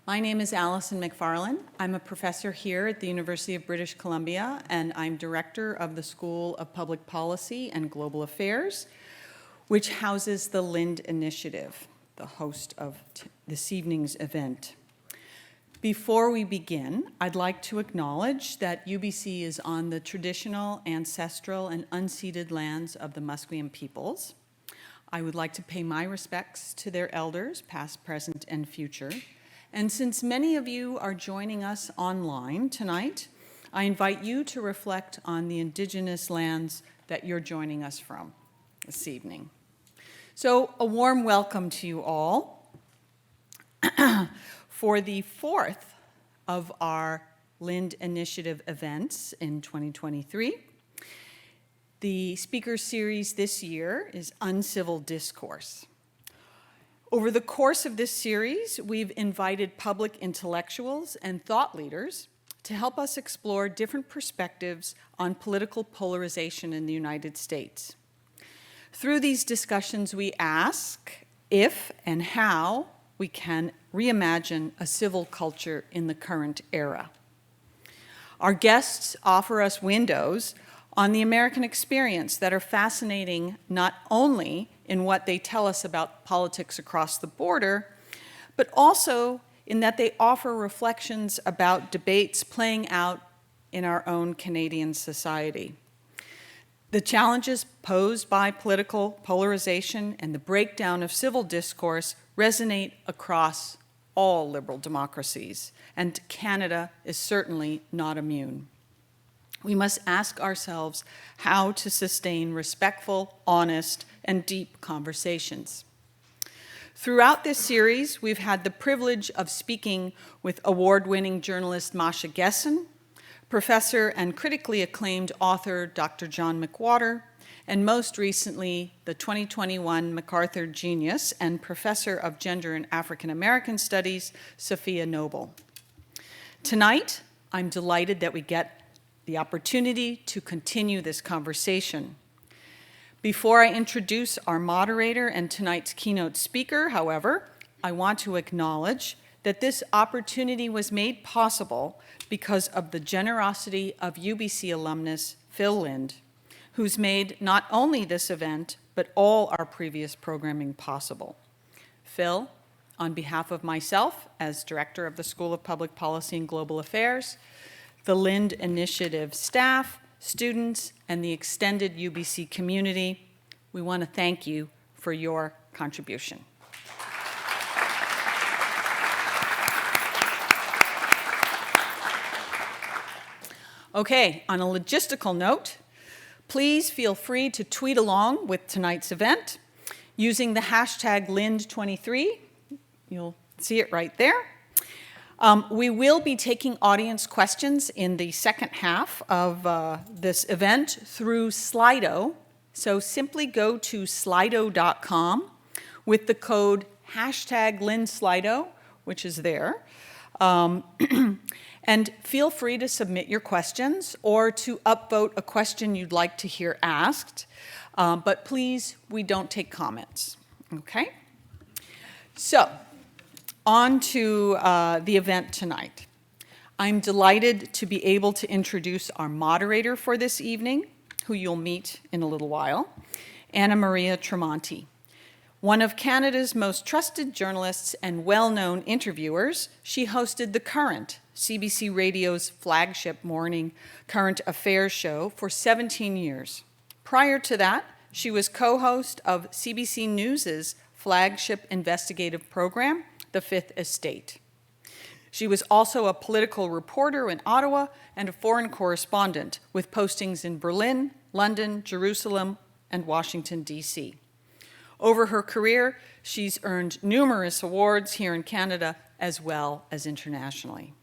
My name is Allison McFarlane. I'm a professor here at the University of British Columbia, and I'm director of the School of Public Policy and Global Affairs, which houses the Lind Initiative, the host of this evening's event. Before we begin, I'd like to acknowledge that UBC is on the traditional, ancestral, and unceded lands of the Musqueam peoples. I would like to pay my respects to their elders, past, present, and future. And since many of you are joining us online tonight, I invite you to reflect on the indigenous lands that you're joining us from this evening. So a warm welcome to you all for the fourth of our Lind Initiative events in 2023. The speaker series this year is Uncivil Discourse. Over the course of this series, we've invited public intellectuals and thought leaders to help us explore different perspectives on political polarization in the United States. Through these discussions, we ask if and how we can reimagine a civil culture in the current era. Our guests offer us windows on the American experience that are fascinating not only in what they tell us about politics across the border, but also in that they offer reflections about debates playing out in our own Canadian society. The challenges posed by political polarization and the breakdown of civil discourse resonate across all liberal democracies, and Canada is certainly not immune. We must ask ourselves how to sustain respectful, honest, and deep conversations. Throughout this series, we've had the privilege of speaking with award-winning journalist Masha Gessen, professor and critically acclaimed author Dr. John McWhorter, and most recently, the 2021 MacArthur Genius and professor of Gender and African American Studies, Sophia Noble. Tonight, I'm delighted that we get the opportunity to continue this conversation. Before I introduce our moderator and tonight's keynote speaker, however, I want to acknowledge that this opportunity was made possible because of the generosity of UBC alumnus Phil Lind, who's made not only this event, but all our previous programming possible. Phil, on behalf of myself as director of the School of Public Policy and Global Affairs, the Lind Initiative staff, students, and the extended UBC community, we want to thank you for your contribution. Okay, on a logistical note, please feel free to tweet along with tonight's event using the hashtag Lind23. You'll see it right there. We will be taking audience questions in the second half of this event through Slido. So simply go to slido.com with the code hashtag LindSlido, which is there. And feel free to submit your questions or to upvote a question you'd like to hear asked. But please, we don't take comments, okay? So, on to the event tonight. I'm delighted to be able to introduce our moderator for this evening, who you'll meet in a little while, Anna Maria Tremonti. One of Canada's most trusted journalists and well-known interviewers, she hosted The Current, CBC Radio's flagship morning current affairs show, for 17 years. Prior to that, she was co-host of CBC News's flagship investigative program, The Fifth Estate. She was also a political reporter in Ottawa and a foreign correspondent with postings in Berlin, London, Jerusalem, and Washington, D.C. Over her career, she's earned numerous awards here in Canada as well as internationally.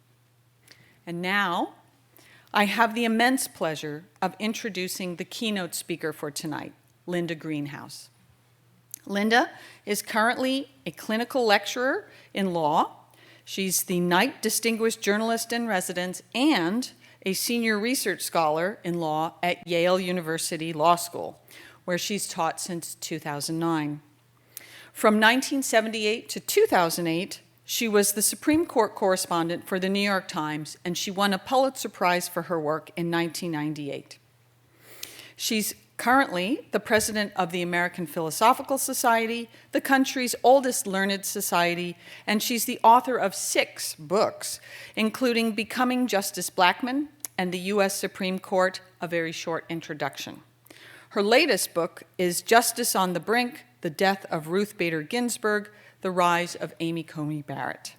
And now, I have the immense pleasure of introducing the keynote speaker for tonight, Linda Greenhouse. Linda is currently a clinical lecturer in law. She's the Knight Distinguished Journalist in Residence and a senior research scholar in law at Yale University Law School, where she's taught since 2009. From 1978 to 2008, She was the Supreme Court correspondent for the New York Times, and she won a Pulitzer Prize for her work in 1998. She's currently the president of the American Philosophical Society, the country's oldest learned society, and she's the author of 6 books, including Becoming Justice Blackmun and the U.S. Supreme Court, A Very Short Introduction. Her latest book is Justice on the Brink, The Death of Ruth Bader Ginsburg, The Rise of Amy Coney Barrett.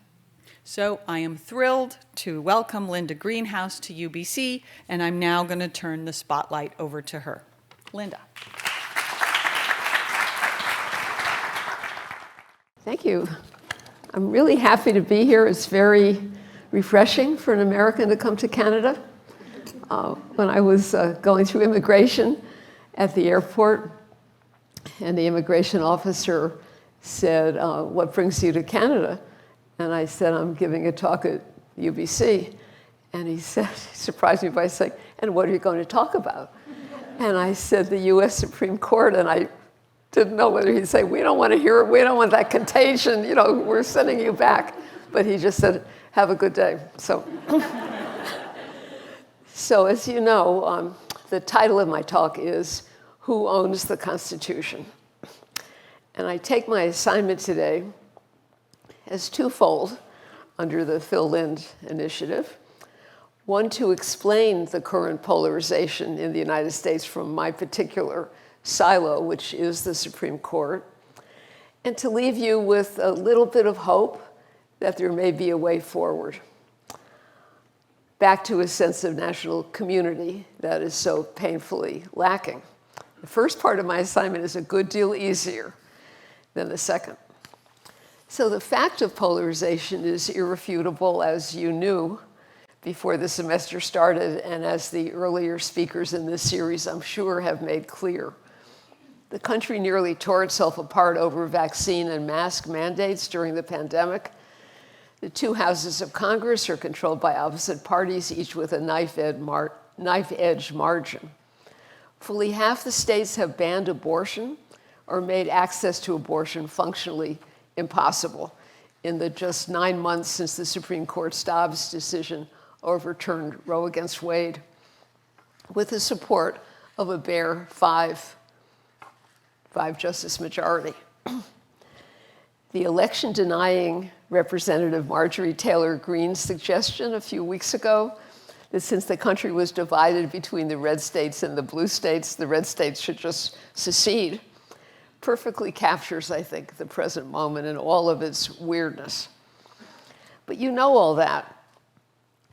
So I am thrilled to welcome Linda Greenhouse to UBC, and I'm now going to turn the spotlight over to her. Linda. Thank you. I'm really happy to be here. It's very refreshing for an American to come to Canada. When I was going through immigration at the airport, and the immigration officer said, what brings you to Canada? And I said, I'm giving a talk at UBC. And he said, he surprised me by saying, and what are you going to talk about? And I said, the US Supreme Court, and I didn't know whether he'd say, we don't want to hear it, we don't want that contagion, you know, we're sending you back. But he just said, have a good day. So as you know, the title of my talk is, Who Owns the Constitution? And I take my assignment today as twofold under the Phil Lind Initiative. One, to explain the current polarization in the United States from my particular silo, which is the Supreme Court, and to leave you with a little bit of hope that there may be a way forward, back to a sense of national community that is so painfully lacking. The first part of my assignment is a good deal easier than the second. So the fact of polarization is irrefutable, as you knew before the semester started, and as the earlier speakers in this series, I'm sure, have made clear. The country nearly tore itself apart over vaccine and mask mandates during the pandemic. The 2 houses of Congress are controlled by opposite parties, each with a knife-edge margin. Fully half the states have banned abortion or made access to abortion functionally impossible in the just 9 months since the Supreme Court's Dobbs decision overturned Roe against Wade, with the support of a bare five-justice majority. The election-denying Representative Marjorie Taylor Greene's suggestion a few weeks ago that since the country was divided between the red states and the blue states, the red states should just secede, perfectly captures, I think, the present moment and all of its weirdness. But you know all that.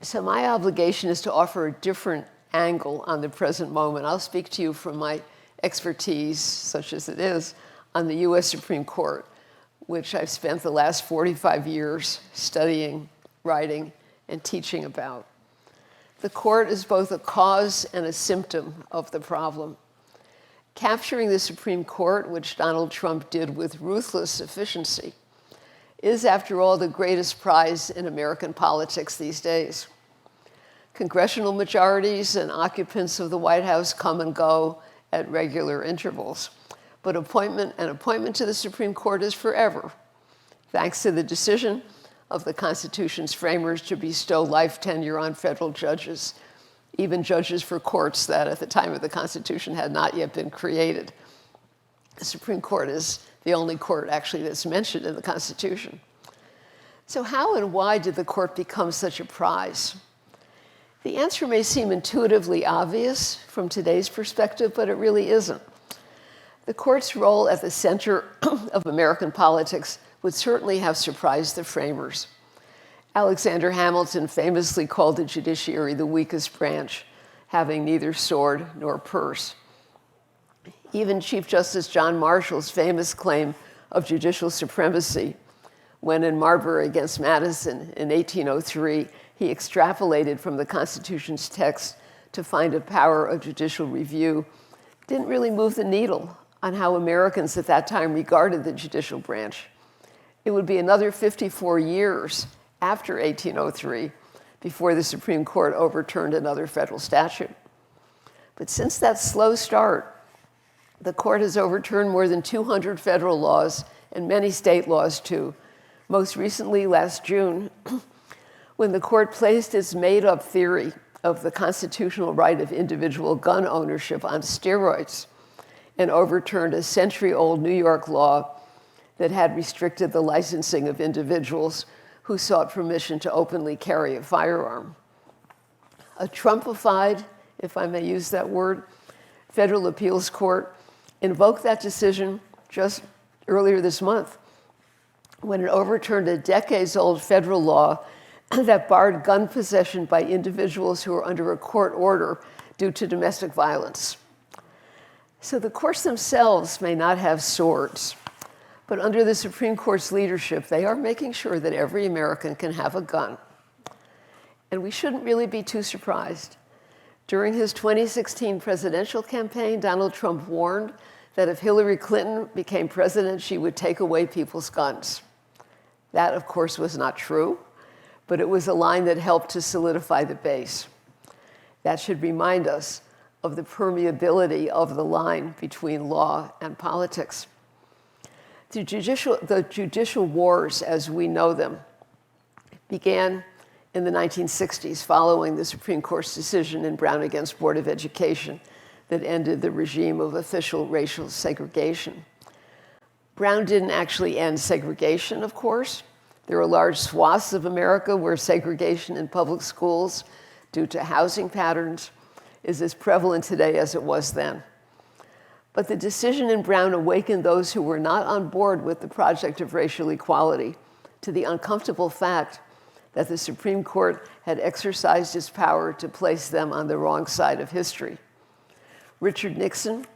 So my obligation is to offer a different angle on the present moment. I'll speak to you from my expertise, such as it is, on the US Supreme Court, which I've spent the last 45 years studying, writing, and teaching about. The court is both a cause and a symptom of the problem. Capturing the Supreme Court, which Donald Trump did with ruthless efficiency, is, after all, the greatest prize in American politics these days. Congressional majorities and occupants of the White House come and go at regular intervals, but an appointment to the Supreme Court is forever, thanks to the decision of the Constitution's framers to bestow life tenure on federal judges, even judges for courts that at the time of the Constitution had not yet been created. The Supreme Court is the only court, actually, that's mentioned in the Constitution. So how and why did the court become such a prize? The answer may seem intuitively obvious from today's perspective, but it really isn't. The court's role at the center of American politics would certainly have surprised the framers. Alexander Hamilton famously called the judiciary the weakest branch, having neither sword nor purse. Even Chief Justice John Marshall's famous claim of judicial supremacy, when in Marbury against Madison in 1803, he extrapolated from the Constitution's text to find a power of judicial review, didn't really move the needle on how Americans at that time regarded the judicial branch. It would be another 54 years after 1803 before the Supreme Court overturned another federal statute. But since that slow start, the court has overturned more than 200 federal laws and many state laws too, Most recently, last June, when the court placed its made-up theory of the constitutional right of individual gun ownership on steroids and overturned a century-old New York law that had restricted the licensing of individuals who sought permission to openly carry a firearm. A Trumpified, if I may use that word, federal appeals court invoked that decision just earlier this month when it overturned a decades-old federal law that barred gun possession by individuals who are under a court order due to domestic violence. So the courts themselves may not have swords, but under the Supreme Court's leadership, they are making sure that every American can have a gun. And we shouldn't really be too surprised. During his 2016 presidential campaign, Donald Trump warned that if Hillary Clinton became president, she would take away people's guns. That, of course, was not true, but it was a line that helped to solidify the base. That should remind us of the permeability of the line between law and politics. The judicial wars, as we know them, began in the 1960s following the Supreme Court's decision in Brown against Board of Education that ended the regime of official racial segregation. Brown didn't actually end segregation, of course. There are large swaths of America where segregation in public schools, due to housing patterns, is as prevalent today as it was then. But the decision in Brown awakened those who were not on board with the project of racial equality to the uncomfortable fact that the Supreme Court had exercised its power to place them on the wrong side of history. Richard Nixon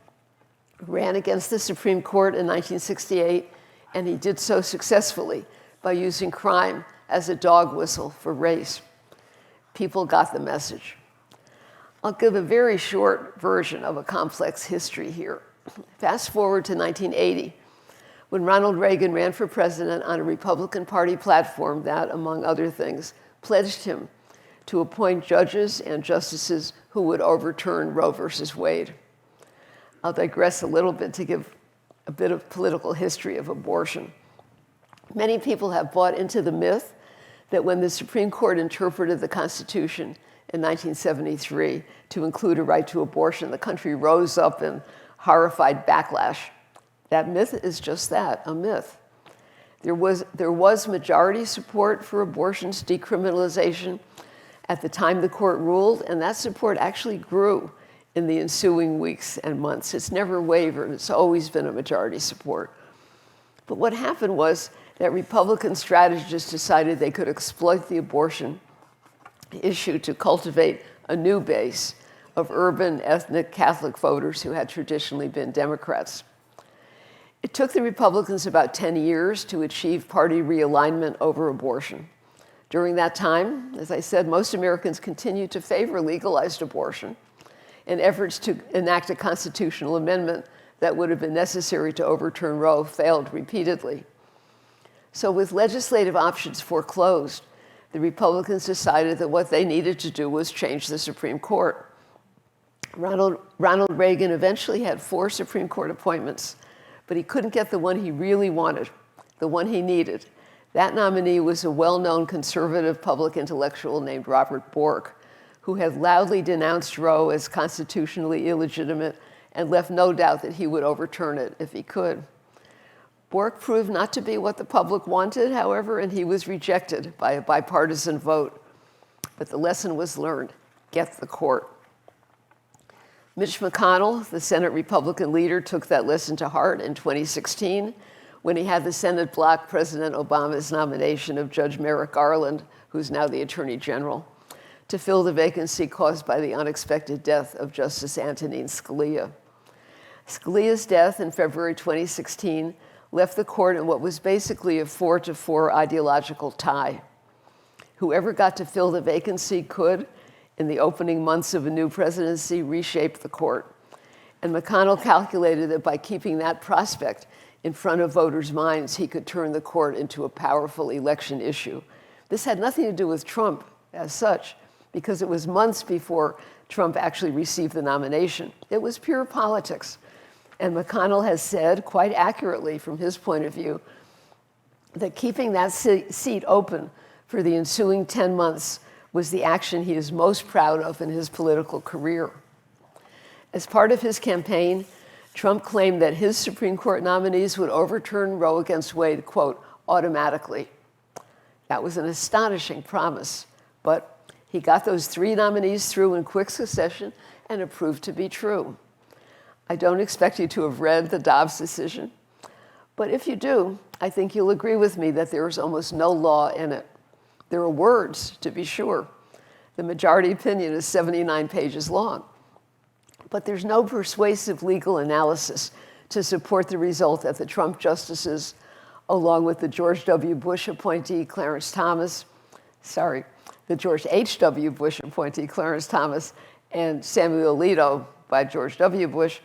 ran against the Supreme Court in 1968, and he did so successfully by using crime as a dog whistle for race. People got the message. I'll give a very short version of a complex history here. Fast forward to 1980, when Ronald Reagan ran for president on a Republican Party platform that, among other things, pledged him to appoint judges and justices who would overturn Roe versus Wade. I'll digress a little bit to give a bit of political history of abortion. Many people have bought into the myth that when the Supreme Court interpreted the Constitution in 1973 to include a right to abortion, the country rose up in horrified backlash. That myth is just that, a myth. There was majority support for abortion's decriminalization at the time the court ruled, and that support actually grew in the ensuing weeks and months. It's never wavered. It's always been a majority support. But what happened was that Republican strategists decided they could exploit the abortion issue to cultivate a new base of urban ethnic Catholic voters who had traditionally been Democrats. It took the Republicans about 10 years to achieve party realignment over abortion. During that time, as I said, most Americans continued to favor legalized abortion, and efforts to enact a constitutional amendment that would have been necessary to overturn Roe failed repeatedly. So with legislative options foreclosed, the Republicans decided that what they needed to do was change the Supreme Court. Ronald Reagan eventually had 4 Supreme Court appointments, but he couldn't get the one he really wanted, the one he needed. That nominee was a well-known conservative public intellectual named Robert Bork, who had loudly denounced Roe as constitutionally illegitimate and left no doubt that he would overturn it if he could. Bork proved not to be what the public wanted, however, and he was rejected by a bipartisan vote. But the lesson was learned: get the court. Mitch McConnell, the Senate Republican leader, took that lesson to heart in 2016 when he had the Senate block President Obama's nomination of Judge Merrick Garland, who's now the Attorney General, to fill the vacancy caused by the unexpected death of Justice Antonin Scalia. Scalia's death in February 2016 left the court in what was basically a 4-4 ideological tie. Whoever got to fill the vacancy could, in the opening months of a new presidency, reshape the court. And McConnell calculated that by keeping that prospect in front of voters' minds, he could turn the court into a powerful election issue. This had nothing to do with Trump as such, because it was months before Trump actually received the nomination. It was pure politics. And McConnell has said, quite accurately from his point of view, that keeping that seat open for the ensuing 10 months was the action he is most proud of in his political career. As part of his campaign, Trump claimed that his Supreme Court nominees would overturn Roe against Wade, quote, automatically. That was an astonishing promise, but he got those 3 nominees through in quick succession, and it proved to be true. I don't expect you to have read the Dobbs decision, but if you do, I think you'll agree with me that there is almost no law in it. There are words, to be sure. The majority opinion is 79 pages long, but there's no persuasive legal analysis to support the result that the Trump justices, along with the George W. Bush appointee Clarence Thomas, the George H.W. Bush appointee Clarence Thomas, and Samuel Alito by George W. Bush,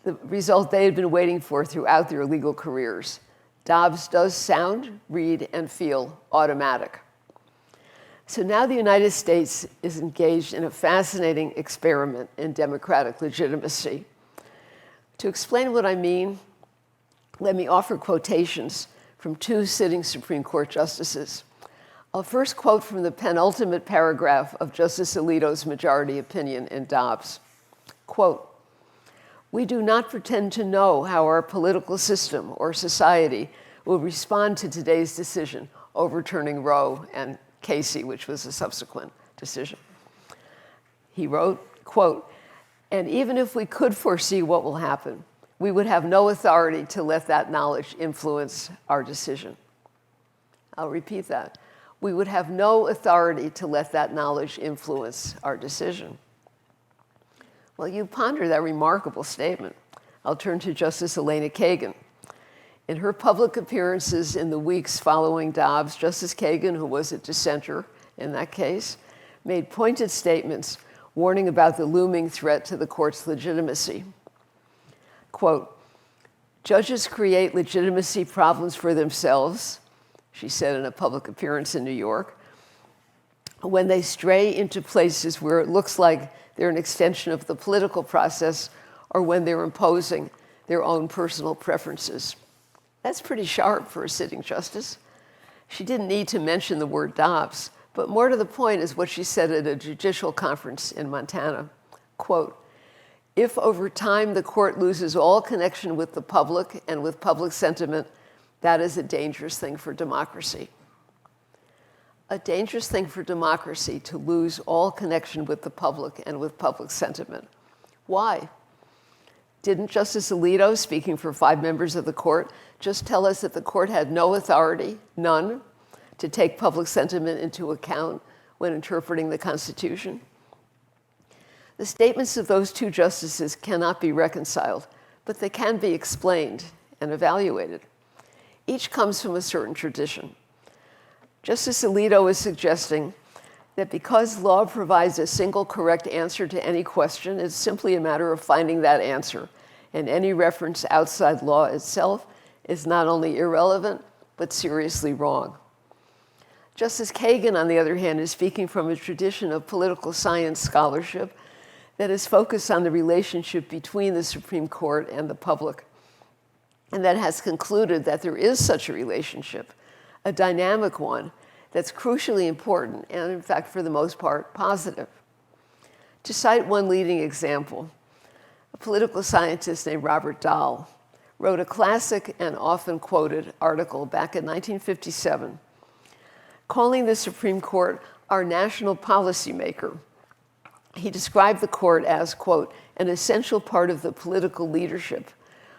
the result they had been waiting for throughout their legal careers. Dobbs does sound, read, and feel automatic. So now the United States is engaged in a fascinating experiment in democratic legitimacy. To explain what I mean, let me offer quotations from 2 sitting Supreme Court justices. I'll first quote from the penultimate paragraph of Justice Alito's majority opinion in Dobbs. Quote, "We do not pretend to know how our political system or society will respond to today's decision overturning Roe and Casey, which was a subsequent decision." He wrote, quote, "And even if we could foresee what will happen, we would have no authority to let that knowledge influence our decision." I'll repeat that. We would have no authority to let that knowledge influence our decision. Well, you ponder that remarkable statement. I'll turn to Justice Elena Kagan. In her public appearances in the weeks following Dobbs, Justice Kagan, who was a dissenter in that case, made pointed statements warning about the looming threat to the court's legitimacy. Quote, "Judges create legitimacy problems for themselves," she said in a public appearance in New York, "when they stray into places where it looks like they're an extension of the political process or when they're imposing their own personal preferences." That's pretty sharp for a sitting justice. She didn't need to mention the word Dobbs, but more to the point is what she said at a judicial conference in Montana. Quote, "If over time the court loses all connection with the public and with public sentiment, that is a dangerous thing for democracy." A dangerous thing for democracy to lose all connection with the public and with public sentiment. Why? Didn't Justice Alito, speaking for 5 members of the court, just tell us that the court had no authority, none, to take public sentiment into account when interpreting the Constitution? The statements of those 2 justices cannot be reconciled, but they can be explained and evaluated. Each comes from a certain tradition. Justice Alito is suggesting that because law provides a single correct answer to any question, it's simply a matter of finding that answer, and any reference outside law itself is not only irrelevant, but seriously wrong. Justice Kagan, on the other hand, is speaking from a tradition of political science scholarship that is focused on the relationship between the Supreme Court and the public, and that has concluded that there is such a relationship, a dynamic one that's crucially important and, in fact, for the most part, positive. To cite one leading example, a political scientist named Robert Dahl wrote a classic and often quoted article back in 1957 calling the Supreme Court our national policymaker. He described the court as, quote, "an essential part of the political leadership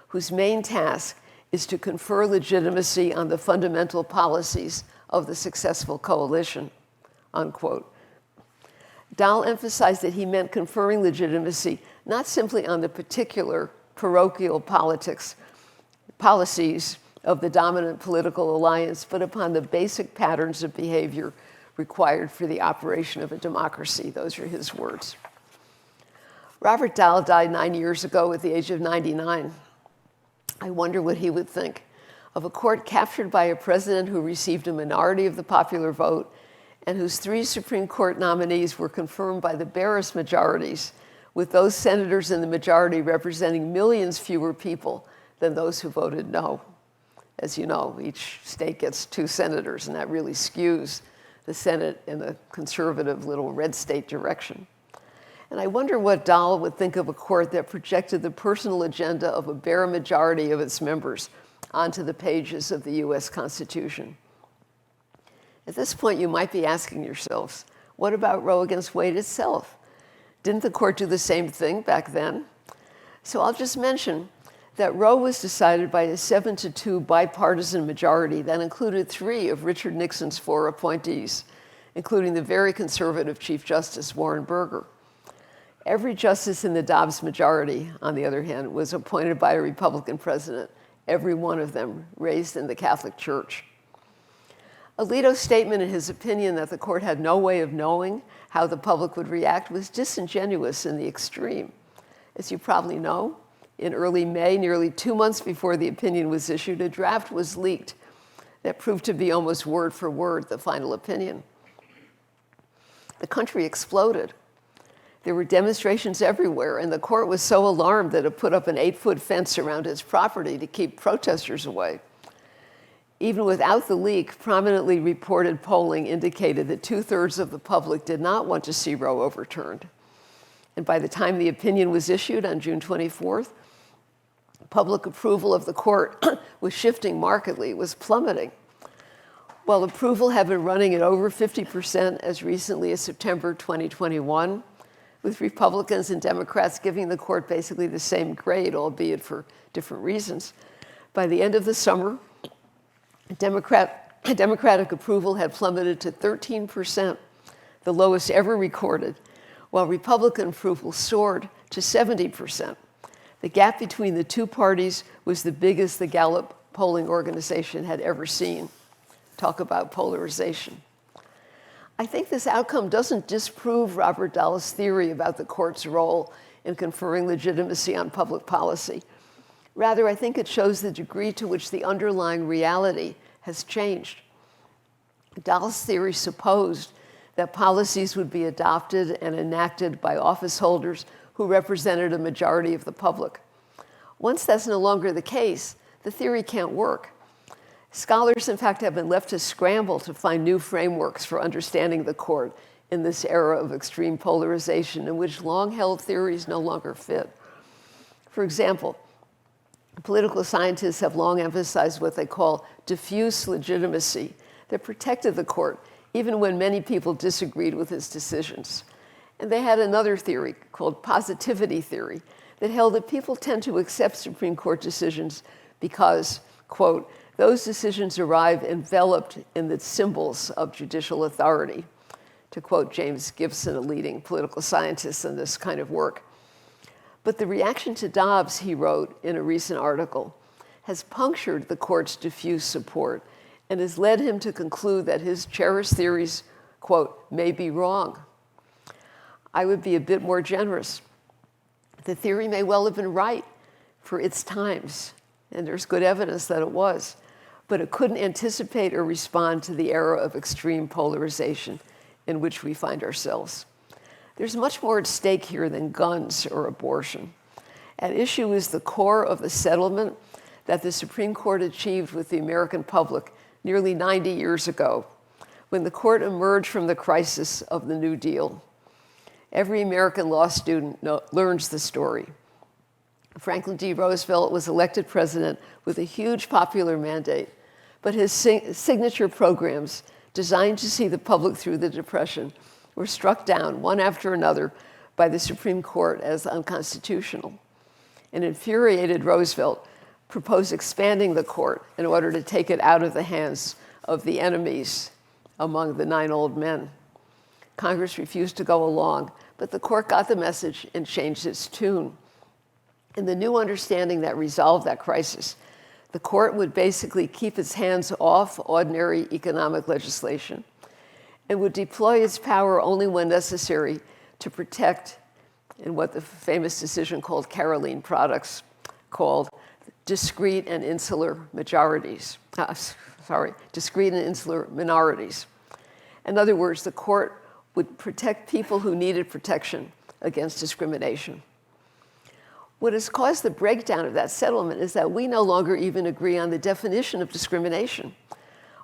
whose main task is to confer legitimacy on the fundamental policies of the successful coalition," unquote. Dahl emphasized that he meant conferring legitimacy not simply on the particular parochial policies of the dominant political alliance, but upon the basic patterns of behavior required for the operation of a democracy. Those are his words. Robert Dahl died 9 years ago at the age of 99. I wonder what he would think of a court captured by a president who received a minority of the popular vote and whose 3 Supreme Court nominees were confirmed by the barest majorities, with those senators in the majority representing millions fewer people than those who voted no. As you know, each state gets 2 senators, and that really skews the Senate in a conservative little red state direction. And I wonder what Dahl would think of a court that projected the personal agenda of a bare majority of its members onto the pages of the US Constitution. At this point, you might be asking yourselves, what about Roe against Wade itself? Didn't the court do the same thing back then? So I'll just mention that Roe was decided by a 7-2 bipartisan majority that included 3 of Richard Nixon's 4 appointees, including the very conservative Chief Justice Warren Burger. Every justice in the Dobbs majority, on the other hand, was appointed by a Republican president, every one of them raised in the Catholic Church. Alito's statement in his opinion that the court had no way of knowing how the public would react was disingenuous in the extreme. As you probably know, in early May, nearly 2 months before the opinion was issued, a draft was leaked that proved to be almost word for word the final opinion. The country exploded. There were demonstrations everywhere, and the court was so alarmed that it put up an 8-foot fence around its property to keep protesters away. Even without the leak, prominently reported polling indicated that 2/3 of the public did not want to see Roe overturned. And by the time the opinion was issued on June 24th, public approval of the court was shifting markedly, was plummeting. While approval had been running at over 50% as recently as September 2021, with Republicans and Democrats giving the court basically the same grade, albeit for different reasons, by the end of the summer, Democratic approval had plummeted to 13%, the lowest ever recorded, while Republican approval soared to 70%. The gap between the 2 parties was the biggest the Gallup polling organization had ever seen. Talk about polarization. I think this outcome doesn't disprove Robert Dahl's theory about the court's role in conferring legitimacy on public policy. Rather, I think it shows the degree to which the underlying reality has changed. Dahl's theory supposed that policies would be adopted and enacted by office holders who represented a majority of the public. Once that's no longer the case, the theory can't work. Scholars, in fact, have been left to scramble to find new frameworks for understanding the court in this era of extreme polarization in which long-held theories no longer fit. For example, political scientists have long emphasized what they call diffuse legitimacy that protected the court even when many people disagreed with its decisions. And they had another theory called positivity theory that held that people tend to accept Supreme Court decisions because, quote, those decisions arrive enveloped in the symbols of judicial authority, to quote James Gibson, a leading political scientist in this kind of work. But the reaction to Dobbs, he wrote in a recent article, has punctured the court's diffuse support and has led him to conclude that his cherished theories, quote, may be wrong. I would be a bit more generous. The theory may well have been right for its times, and there's good evidence that it was, but it couldn't anticipate or respond to the era of extreme polarization in which we find ourselves. There's much more at stake here than guns or abortion. At issue is the core of the settlement that the Supreme Court achieved with the American public nearly 90 years ago, when the court emerged from the crisis of the New Deal. Every American law student learns the story. Franklin D. Roosevelt was elected president with a huge popular mandate, but his signature programs, designed to see the public through the Depression, were struck down one after another by the Supreme Court as unconstitutional. An infuriated Roosevelt proposed expanding the court in order to take it out of the hands of the enemies among the 9 old men. Congress refused to go along, but the court got the message and changed its tune. In the new understanding that resolved that crisis, the court would basically keep its hands off ordinary economic legislation and would deploy its power only when necessary to protect, in what the famous decision called Caroline Products called, discrete and insular minorities. In other words, the court would protect people who needed protection against discrimination. What has caused the breakdown of that settlement is that we no longer even agree on the definition of discrimination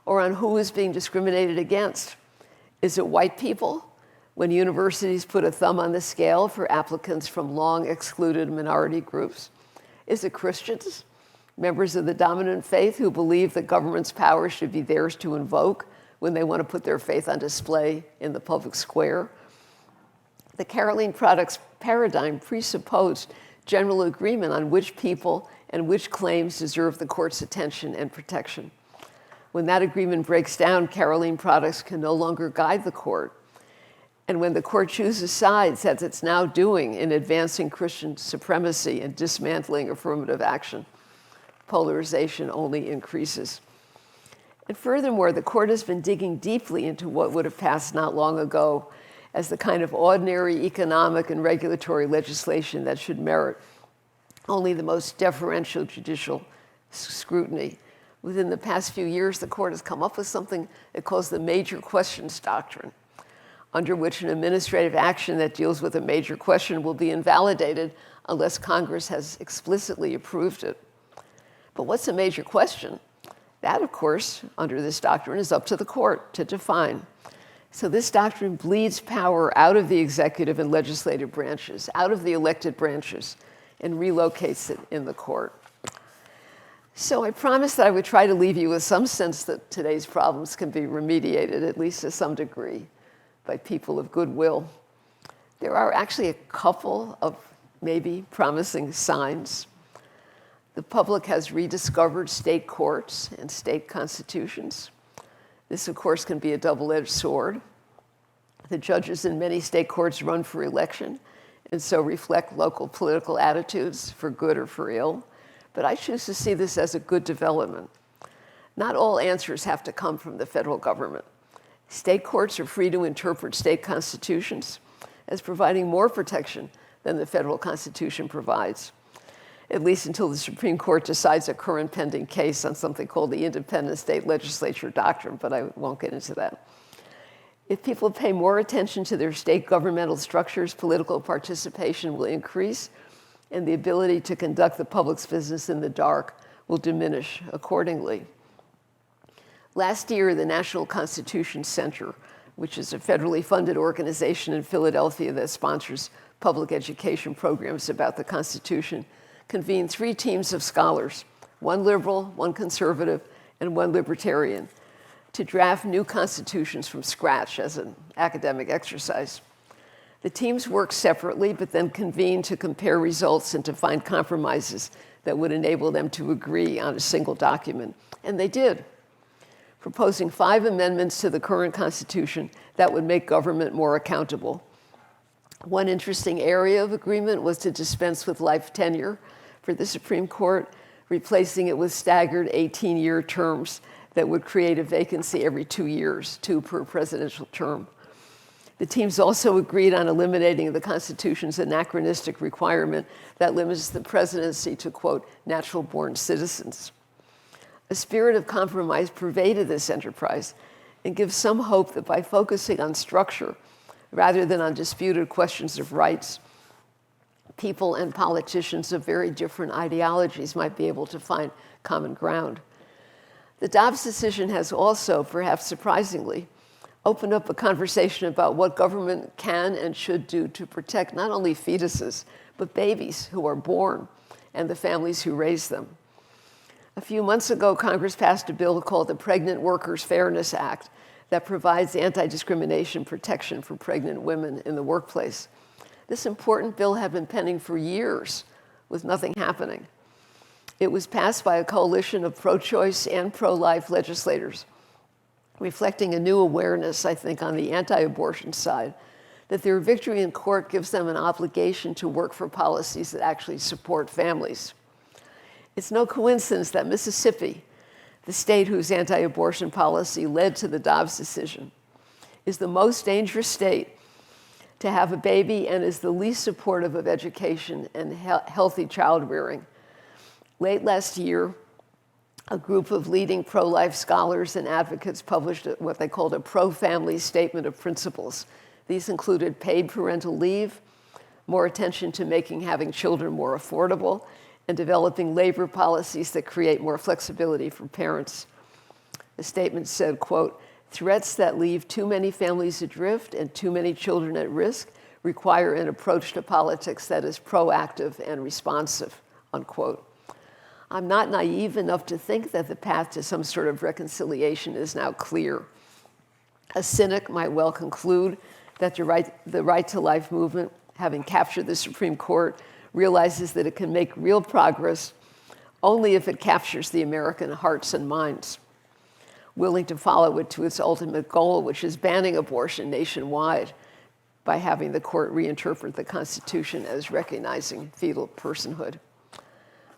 or on who is being discriminated against. Is it white people, when universities put a thumb on the scale for applicants from long excluded minority groups? Is it Christians, members of the dominant faith who believe that government's power should be theirs to invoke when they want to put their faith on display in the public square? The Caroline Products paradigm presupposed general agreement on which people and which claims deserve the court's attention and protection. When that agreement breaks down, Caroline Products can no longer guide the court. And when the court chooses sides, as it's now doing in advancing Christian supremacy and dismantling affirmative action, polarization only increases. And furthermore, the court has been digging deeply into what would have passed not long ago as the kind of ordinary economic and regulatory legislation that should merit only the most deferential judicial scrutiny. Within the past few years, the court has come up with something it calls the major questions doctrine, under which an administrative action that deals with a major question will be invalidated unless Congress has explicitly approved it. But what's a major question? That, of course, under this doctrine, is up to the court to define. So this doctrine bleeds power out of the executive and legislative branches, out of the elected branches, and relocates it in the court. So I promised that I would try to leave you with some sense that today's problems can be remediated, at least to some degree, by people of goodwill. There are actually a couple of maybe promising signs. The public has rediscovered state courts and state constitutions. This, of course, can be a double-edged sword. The judges in many state courts run for election and so reflect local political attitudes for good or for ill. But I choose to see this as a good development. Not all answers have to come from the federal government. State courts are free to interpret state constitutions as providing more protection than the federal Constitution provides, at least until the Supreme Court decides a current pending case on something called the independent state legislature doctrine, but I won't get into that. If people pay more attention to their state governmental structures, political participation will increase, and the ability to conduct the public's business in the dark will diminish accordingly. Last year, the National Constitution Center, which is a federally funded organization in Philadelphia that sponsors public education programs about the Constitution, convened 3 teams of scholars, 1 liberal, 1 conservative, and 1 libertarian, to draft new constitutions from scratch as an academic exercise. The teams worked separately, but then convened to compare results and to find compromises that would enable them to agree on a single document. And they did, proposing 5 amendments to the current Constitution that would make government more accountable. One interesting area of agreement was to dispense with life tenure for the Supreme Court, replacing it with staggered 18-year terms that would create a vacancy every 2 years, 2 per presidential term. The teams also agreed on eliminating the Constitution's anachronistic requirement that limits the presidency to, quote, natural-born citizens. A spirit of compromise pervaded this enterprise and gives some hope that by focusing on structure rather than on disputed questions of rights, people and politicians of very different ideologies might be able to find common ground. The Dobbs decision has also, perhaps surprisingly, opened up a conversation about what government can and should do to protect not only fetuses, but babies who are born and the families who raise them. A few months ago, Congress passed a bill called the Pregnant Workers Fairness Act that provides anti-discrimination protection for pregnant women in the workplace. This important bill had been pending for years with nothing happening. It was passed by a coalition of pro-choice and pro-life legislators, reflecting a new awareness, I think, on the anti-abortion side, that their victory in court gives them an obligation to work for policies that actually support families. It's no coincidence that Mississippi, the state whose anti-abortion policy led to the Dobbs decision, is the most dangerous state to have a baby and is the least supportive of education and healthy child rearing. Late last year, a group of leading pro-life scholars and advocates published what they called a pro-family statement of principles. These included paid parental leave, more attention to making having children more affordable, and developing labor policies that create more flexibility for parents. The statement said, quote, "Threats that leave too many families adrift and too many children at risk require an approach to politics that is proactive and responsive," unquote. I'm not naive enough to think that the path to some sort of reconciliation is now clear. A cynic might well conclude that the right to life movement, having captured the Supreme Court, realizes that it can make real progress only if it captures the American hearts and minds, willing to follow it to its ultimate goal, which is banning abortion nationwide by having the court reinterpret the Constitution as recognizing fetal personhood.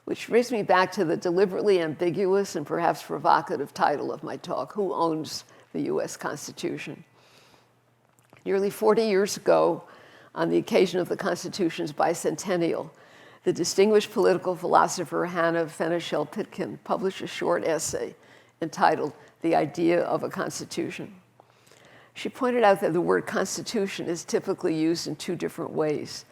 Which brings me back to the deliberately ambiguous and perhaps provocative title of my talk, Who Owns the U.S. Constitution? Nearly 40 years ago, on the occasion of the Constitution's bicentennial, the distinguished political philosopher Hannah Fenishel Pitkin published a short essay entitled The Idea of a Constitution. She pointed out that the word constitution is typically used in two different ways.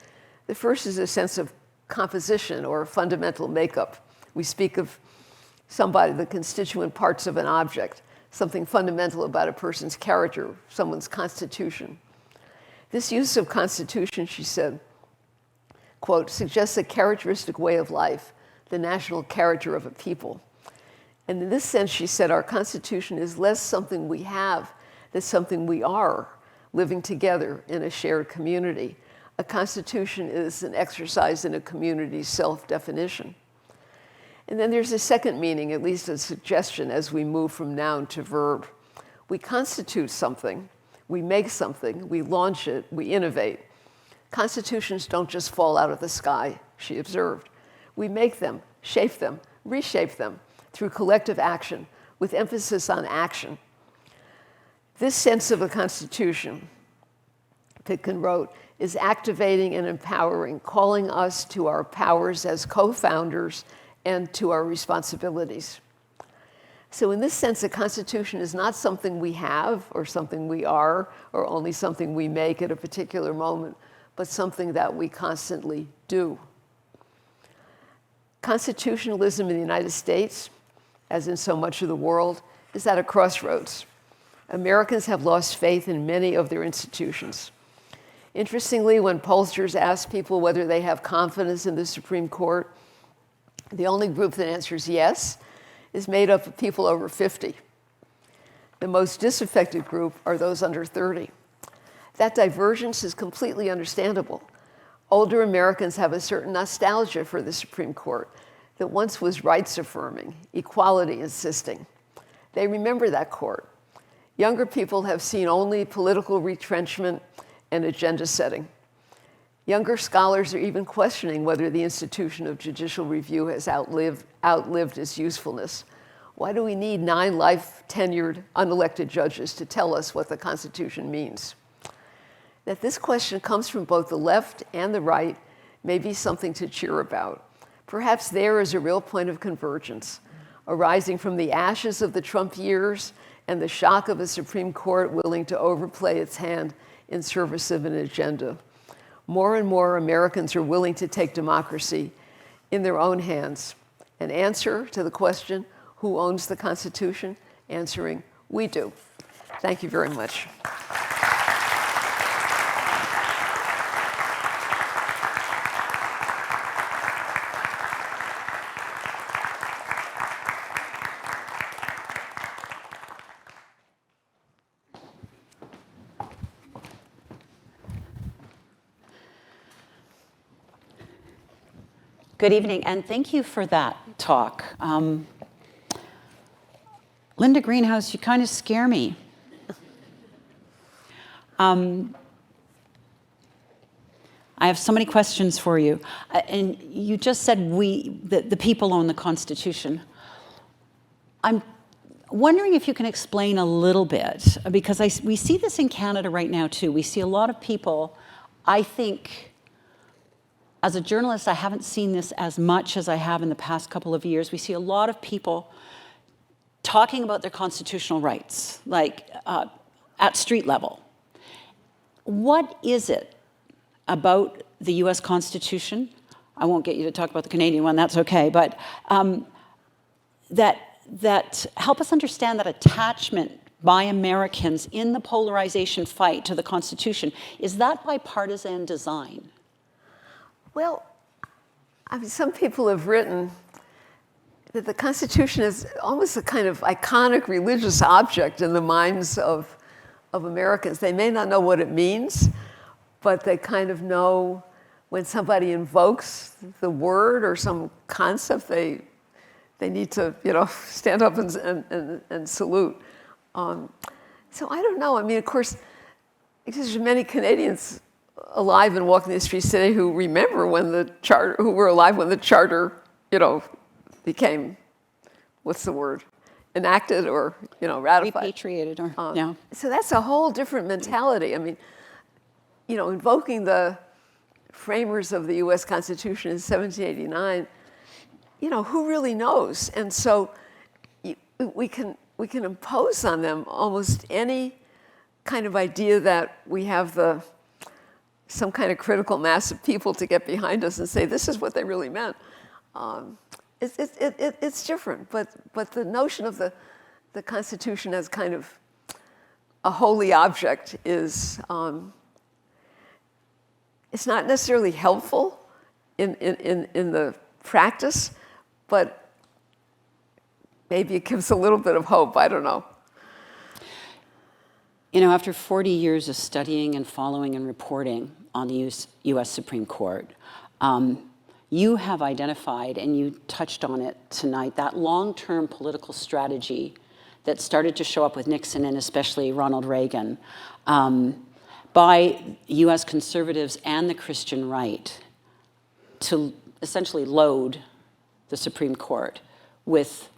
The first is a sense of composition or fundamental makeup. We speak of the constituent parts of an object, something fundamental about a person's character, someone's constitution. This use of constitution, she said, quote, "suggests a characteristic way of life, the national character of a people. And in this sense, she said, our constitution is less something we have than something we are, living together in a shared community. A constitution is an exercise in a community's self-definition." And then there's a second meaning, at least a suggestion, as we move from noun to verb. We constitute something, we make something, we launch it, we innovate. Constitutions don't just fall out of the sky, she observed. We make them, shape them, reshape them through collective action, with emphasis on action. This sense of a constitution, Pitkin wrote, is activating and empowering, calling us to our powers as co-founders and to our responsibilities. So in this sense, a constitution is not something we have or something we are or only something we make at a particular moment, but something that we constantly do. Constitutionalism in the United States, as in so much of the world, is at a crossroads. Americans have lost faith in many of their institutions. Interestingly, when pollsters ask people whether they have confidence in the Supreme Court, the only group that answers yes is made up of people over 50. The most disaffected group are those under 30. That divergence is completely understandable. Older Americans have a certain nostalgia for the Supreme Court that once was rights-affirming, equality-insisting. They remember that court. Younger people have seen only political retrenchment and agenda setting. Younger scholars are even questioning whether the institution of judicial review has outlived its usefulness. Why do we need 9 life-tenured, unelected judges to tell us what the Constitution means? That this question comes from both the left and the right may be something to cheer about. Perhaps there is a real point of convergence, arising from the ashes of the Trump years and the shock of a Supreme Court willing to overplay its hand in service of an agenda. More and more Americans are willing to take democracy in their own hands and answer to the question, who owns the Constitution? Answering, we do. Thank you very much. Good evening, and thank you for that talk. Linda Greenhouse, you kind of scare me. I have so many questions for you. And you just said the people own the Constitution. I'm wondering if you can explain a little bit, because we see this in Canada right now too. We see a lot of people, I think, as a journalist, I haven't seen this as much as I have in the past couple of years. We see a lot of people talking about their constitutional rights, like at street level. What is it about the US Constitution, I won't get you to talk about the Canadian one, that's okay, but that help us understand that attachment by Americans in the polarization fight to the Constitution. Is that bipartisan design? Well, I mean, some people have written that the Constitution is almost a kind of iconic religious object in the minds of Americans. They may not know what it means, but they kind of know when somebody invokes the word or some concept, they need to, stand up and salute. So I don't know. I mean, of course, there's many Canadians alive and walking the streets today who remember who were alive when the charter, became, what's the word, enacted or, ratified. Repatriated or, yeah. So that's a whole different mentality. I mean, invoking the framers of the U.S. Constitution in 1789, who really knows? And so we can impose on them almost any kind of idea that we have some kind of critical mass of people to get behind us and say, this is what they really meant. It's different, but the notion of the Constitution as kind of a holy object is, it's not necessarily helpful in the practice, but maybe it gives a little bit of hope, I don't know. After 40 years of studying and following and reporting on the U.S. Supreme Court, you have identified, and you touched on it tonight, that long-term political strategy that started to show up with Nixon and especially Ronald Reagan by U.S. conservatives and the Christian right to essentially load the Supreme Court with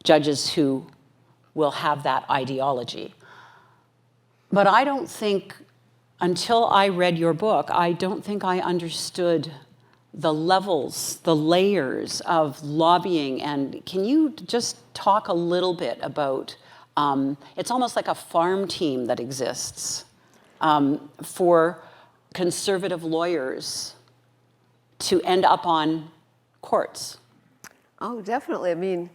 judges who will have that ideology. But I don't think, until I read your book, I don't think I understood the levels, the layers of lobbying. And can you just talk a little bit about, it's almost like a farm team that exists for conservative lawyers to end up on courts? Oh, definitely. I mean,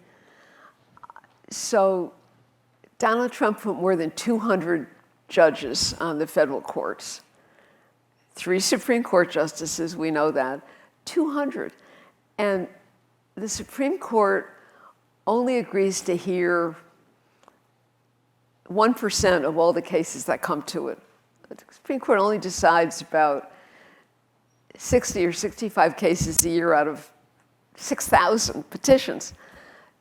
so Donald Trump put more than 200 judges on the federal courts. 3 Supreme Court justices, we know that. 200. And the Supreme Court only agrees to hear 1% of all the cases that come to it. The Supreme Court only decides about 60 or 65 cases a year out of 6,000 petitions.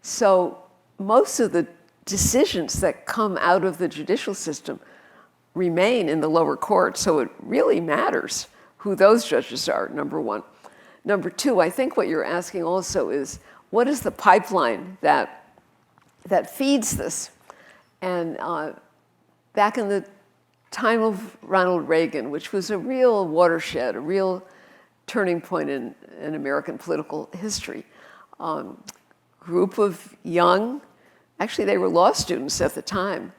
So most of the decisions that come out of the judicial system remain in the lower court, so it really matters who those judges are, number one. Number two, I think what you're asking also is, what is the pipeline that feeds this? And back in the time of Ronald Reagan, which was a real watershed, a real turning point in American political history, group of young, actually they were law students at the time,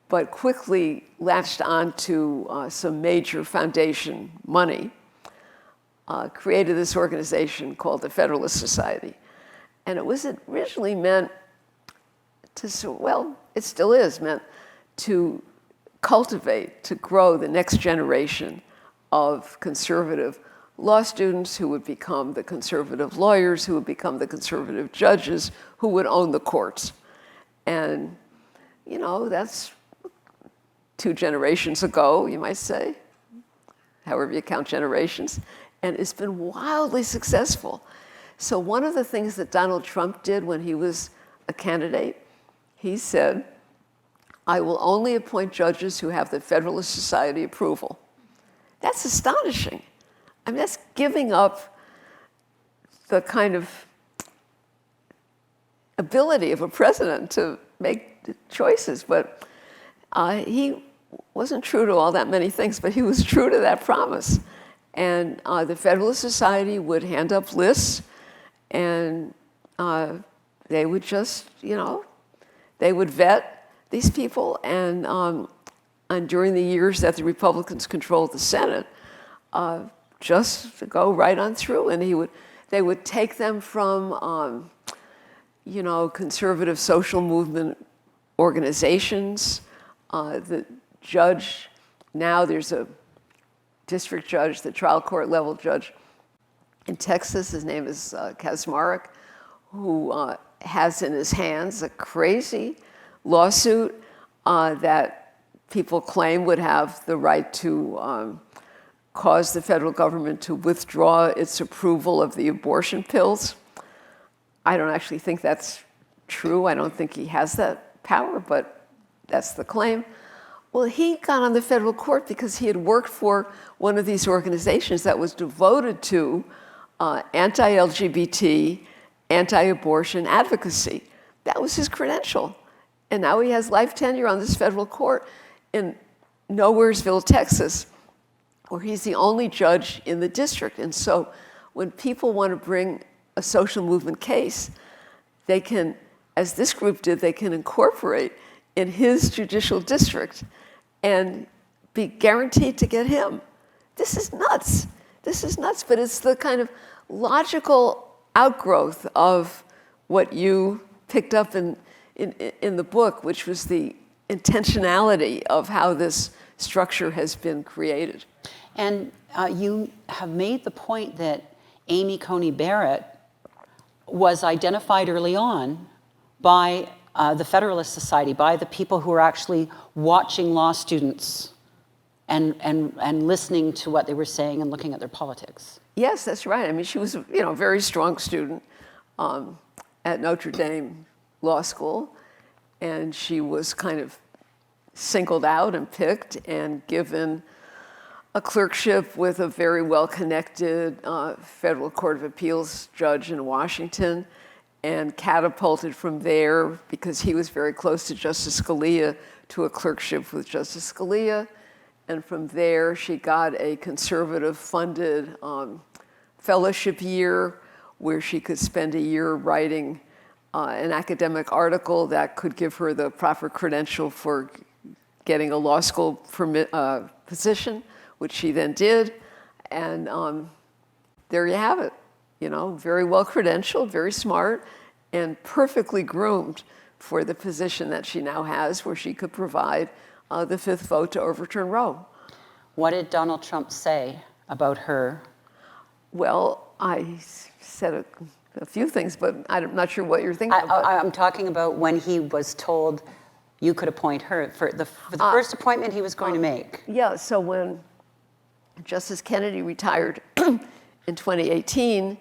but quickly latched onto some major foundation money, created this organization called the Federalist Society. And it was originally meant to, well, it still is meant to cultivate, to grow the next generation of conservative law students who would become the conservative lawyers, who would become the conservative judges, who would own the courts. And, that's 2 generations ago, you might say, however you count generations. And it's been wildly successful. So one of the things that Donald Trump did when he was a candidate, he said, I will only appoint judges who have the Federalist Society approval. That's astonishing. I mean, that's giving up the kind of ability of a president to make choices. But he wasn't true to all that many things, but he was true to that promise. And the Federalist Society would hand up lists, and they would just, they would vet these people. And during the years that the Republicans controlled the Senate, just to go right on through. And they would take them from, conservative social movement organizations. The judge, now there's a district judge, the trial court level judge in Texas, his name is Kaczmarek, who has in his hands a crazy lawsuit that people claim would have the right to cause the federal government to withdraw its approval of the abortion pills. I don't actually think that's true. I don't think he has that power, but that's the claim. Well, he got on the federal court because he had worked for one of these organizations that was devoted to anti-LGBT, anti-abortion advocacy. That was his credential. And now he has life tenure on this federal court in Nowheresville, Texas, where he's the only judge in the district. And so when people want to bring a social movement case, they can, as this group did, they can incorporate in his judicial district and be guaranteed to get him. This is nuts. This is nuts, but it's the kind of logical outgrowth of what you picked up in the book, which was the intentionality of how this structure has been created. And you have made the point that Amy Coney Barrett was identified early on by the Federalist Society, by the people who were actually watching law students and listening to what they were saying and looking at their politics. Yes, that's right. I mean, she was a very strong student at Notre Dame Law School, and she was kind of singled out and picked and given a clerkship with a very well-connected federal court of appeals judge in Washington, and catapulted from there, because he was very close to Justice Scalia, to a clerkship with Justice Scalia. And from there, she got a conservative-funded fellowship year where she could spend a year writing an academic article that could give her the proper credential for getting a law school position, which she then did. And there you have it. Very well credentialed, very smart, and perfectly groomed for the position that she now has, where she could provide the fifth vote to overturn Roe. What did Donald Trump say about her? Well, I said a few things, but I'm not sure what you're thinking about. I'm talking about when he was told you could appoint her for the first appointment he was going to make. Yeah, so when Justice Kennedy retired in 2018,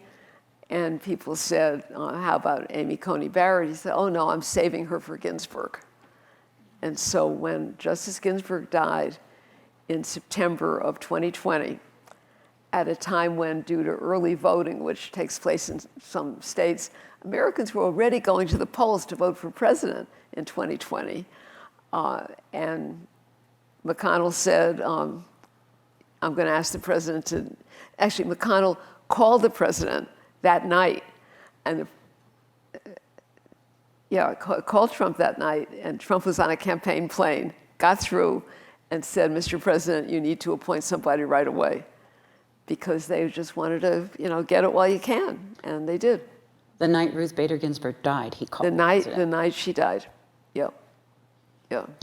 and people said, how about Amy Coney Barrett? He said, oh no, I'm saving her for Ginsburg. And so when Justice Ginsburg died in September of 2020, at a time when, due to early voting, which takes place in some states, Americans were already going to the polls to vote for president in 2020. And McConnell said, I'm going to ask the president to, actually McConnell called the president that night, and called Trump that night, and Trump was on a campaign plane, got through, and said, Mr. President, you need to appoint somebody right away, because they just wanted to, get it while you can, and they did. The night Ruth Bader Ginsburg died, he called the night she died. Yeah,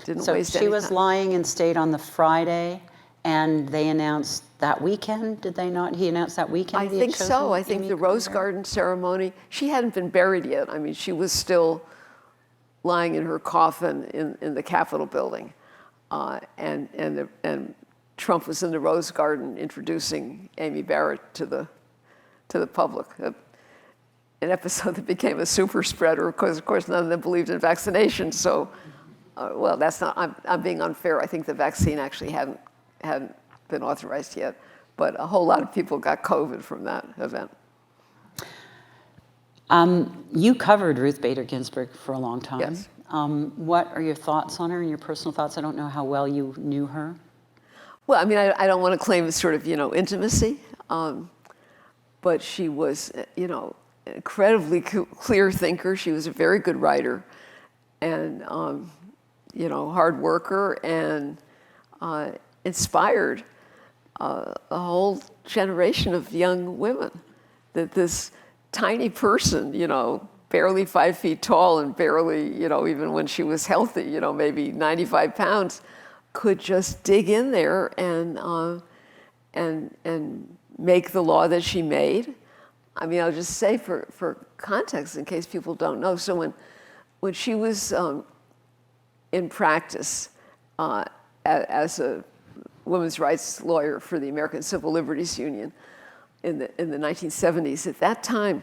didn't waste any time. So she was lying in state on the Friday, and they announced that weekend, did they not? He announced that weekend? I think so. I think the Rose Garden ceremony, she hadn't been buried yet. I mean, she was still lying in her coffin in the Capitol building. And Trump was in the Rose Garden introducing Amy Barrett to the public. An episode that became a super spreader, because of course none of them believed in vaccination. So, well, that's not, I'm being unfair. I think the vaccine actually hadn't been authorized yet, but a whole lot of people got COVID from that event. You covered Ruth Bader Ginsburg for a long time. Yes. What are your thoughts on her and your personal thoughts? I don't know how well you knew her. Well, I mean, I don't want to claim sort of, intimacy, but she was, incredibly clear thinker. She was a very good writer and, hard worker and inspired a whole generation of young women. That this tiny person, barely 5 feet tall and barely, even when she was healthy, maybe 95 pounds, could just dig in there and make the law that she made. I mean, I'll just say for context, in case people don't know. So when she was in practice as a women's rights lawyer for the American Civil Liberties Union in the 1970s, at that time,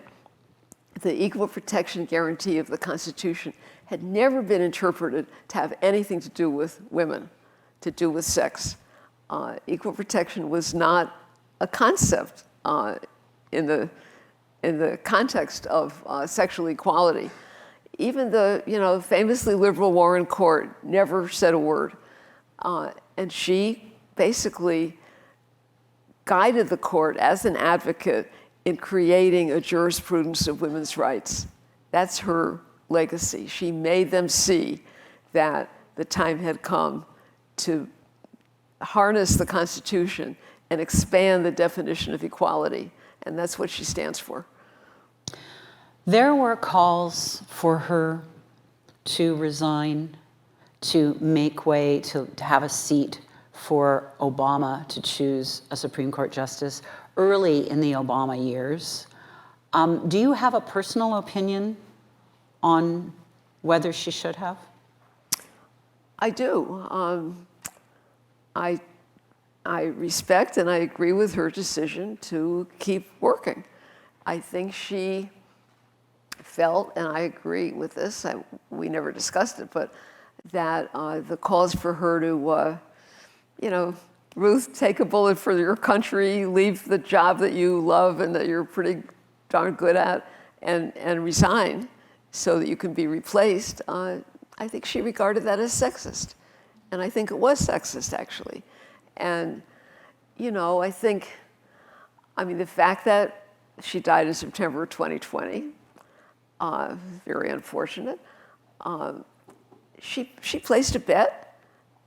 the equal protection guarantee of the Constitution had never been interpreted to have anything to do with women, to do with sex. Equal protection was not a concept in the context of sexual equality. Even the famously liberal Warren Court never said a word, and she basically guided the court as an advocate in creating a jurisprudence of women's rights. That's her legacy. She made them see that the time had come to harness the Constitution and expand the definition of equality, and that's what she stands for. There were calls for her to resign, to make way, to have a seat for Obama to choose a Supreme Court justice early in the Obama years. Do you have a personal opinion on whether she should have? I do. I respect and I agree with her decision to keep working. I think she felt, and I agree with this, we never discussed it, but that the calls for her to, Ruth, take a bullet for your country, leave the job that you love and that you're pretty darn good at, and resign so that you can be replaced. I think she regarded that as sexist. And I think it was sexist, actually. And, I think, the fact that she died in September 2020, very unfortunate. She placed a bet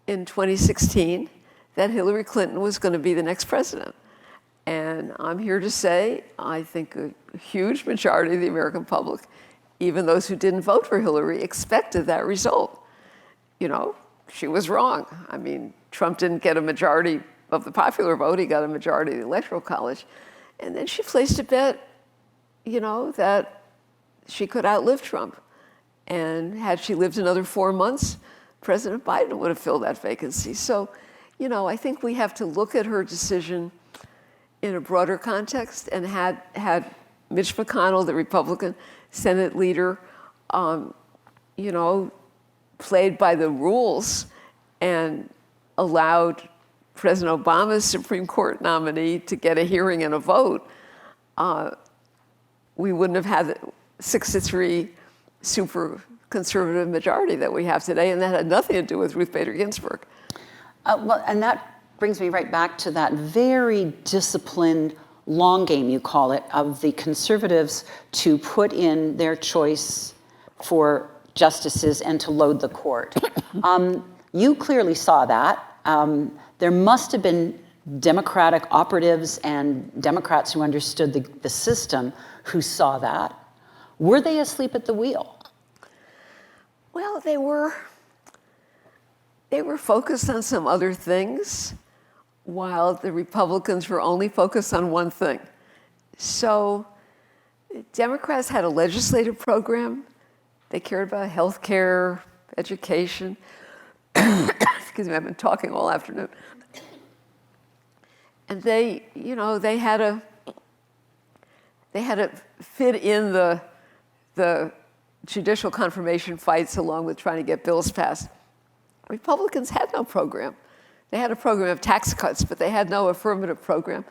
in 2016 that Hillary Clinton was going to be the next president. And I'm here to say, I think a huge majority of the American public, even those who didn't vote for Hillary, expected that result. She was wrong. Trump didn't get a majority of the popular vote. He got a majority of the Electoral College. And then she placed a bet, that she could outlive Trump. And had she lived another 4 months, President Biden would have filled that vacancy. So, I think we have to look at her decision in a broader context, and had Mitch McConnell, the Republican Senate leader, played by the rules and allowed President Obama's Supreme Court nominee to get a hearing and a vote, we wouldn't have had the 6-3 super conservative majority that we have today, and that had nothing to do with Ruth Bader Ginsburg. Well, and that brings me right back to that very disciplined long game, you call it, of the conservatives to put in their choice for justices and to load the court. You clearly saw that. There must have been Democratic operatives and Democrats who understood the system who saw that. Were they asleep at the wheel? Well, they were focused on some other things, while the Republicans were only focused on one thing. So Democrats had a legislative program. They cared about health care, education. Excuse me, I've been talking all afternoon. And they had to fit in the judicial confirmation fights along with trying to get bills passed. Republicans had no program. They had a program of tax cuts, but they had no affirmative program.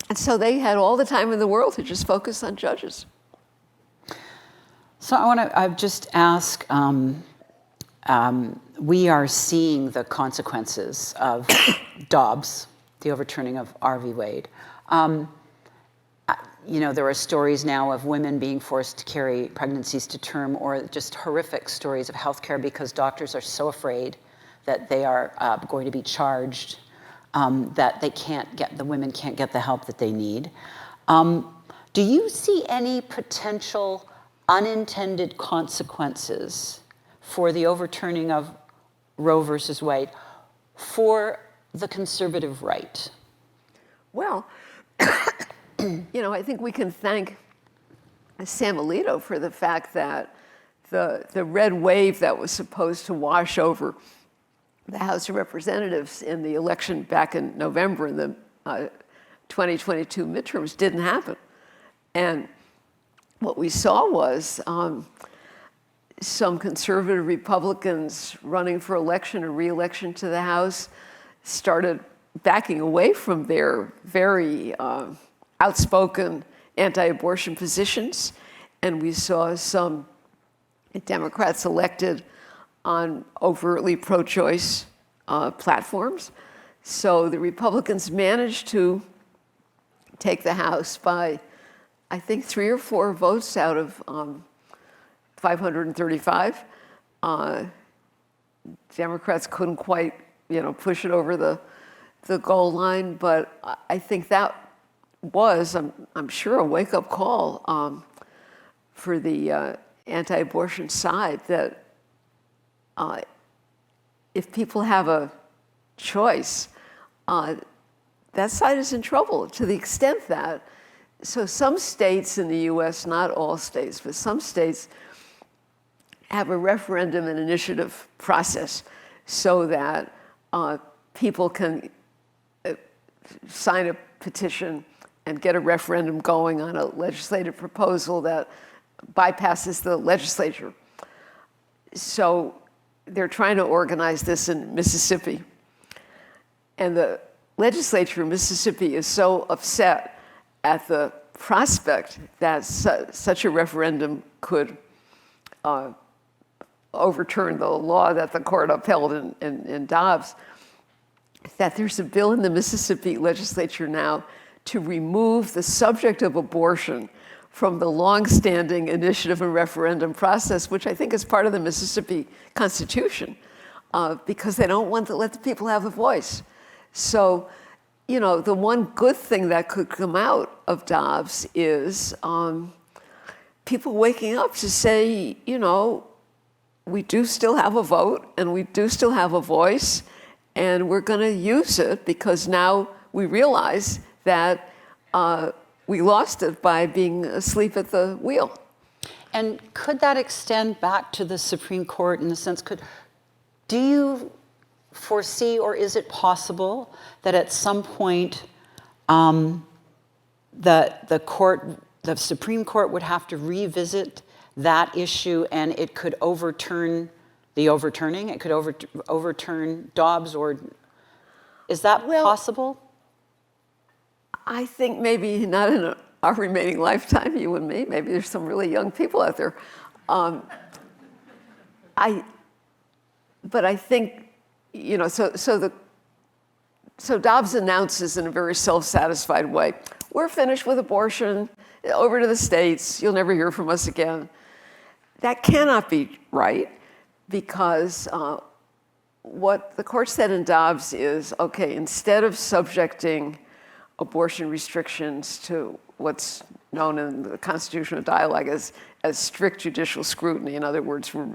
And so they had all the time in the world to just focus on judges. So I just ask, we are seeing the consequences of Dobbs, the overturning of R v. Wade. There are stories now of women being forced to carry pregnancies to term, or just horrific stories of healthcare because doctors are so afraid that they are going to be charged that the women can't get the help that they need. Do you see any potential unintended consequences for the overturning of Roe versus Wade for the conservative right? Well, I think we can thank Sam Alito for the fact that the red wave that was supposed to wash over the House of Representatives in the election back in November in the 2022 midterms didn't happen. And what we saw was some conservative Republicans running for election or re-election to the House started backing away from their very outspoken anti-abortion positions. And we saw some Democrats elected on overtly pro-choice platforms. So the Republicans managed to take the House by, I think, 3 or 4 votes out of 535. Democrats couldn't quite, push it over the goal line, but I think that was, I'm sure, a wake-up call for the anti-abortion side that if people have a choice, that side is in trouble to the extent that, so some states in the US, not all states, but some states have a referendum and initiative process so that people can sign a petition and get a referendum going on a legislative proposal that bypasses the legislature. So they're trying to organize this in Mississippi. And the legislature in Mississippi is so upset at the prospect that such a referendum could overturn the law that the court upheld in Dobbs, that there's a bill in the Mississippi legislature now to remove the subject of abortion from the longstanding initiative and referendum process, which I think is part of the Mississippi Constitution, because they don't want to let the people have a voice. So, the one good thing that could come out of Dobbs is people waking up to say, we do still have a vote and we do still have a voice, and we're going to use it because now we realize that we lost it by being asleep at the wheel. And could that extend back to the Supreme Court in the sense, do you foresee, or is it possible that at some point the Supreme Court would have to revisit that issue and it could overturn the overturning? It could overturn Dobbs, or is that possible? I think maybe not in our remaining lifetime, you and me. Maybe there's some really young people out there. But I think, so Dobbs announces in a very self-satisfied way, we're finished with abortion, over to the states, you'll never hear from us again. That cannot be right, because what the court said in Dobbs is, okay, instead of subjecting abortion restrictions to what's known in the constitutional dialogue as strict judicial scrutiny, in other words, where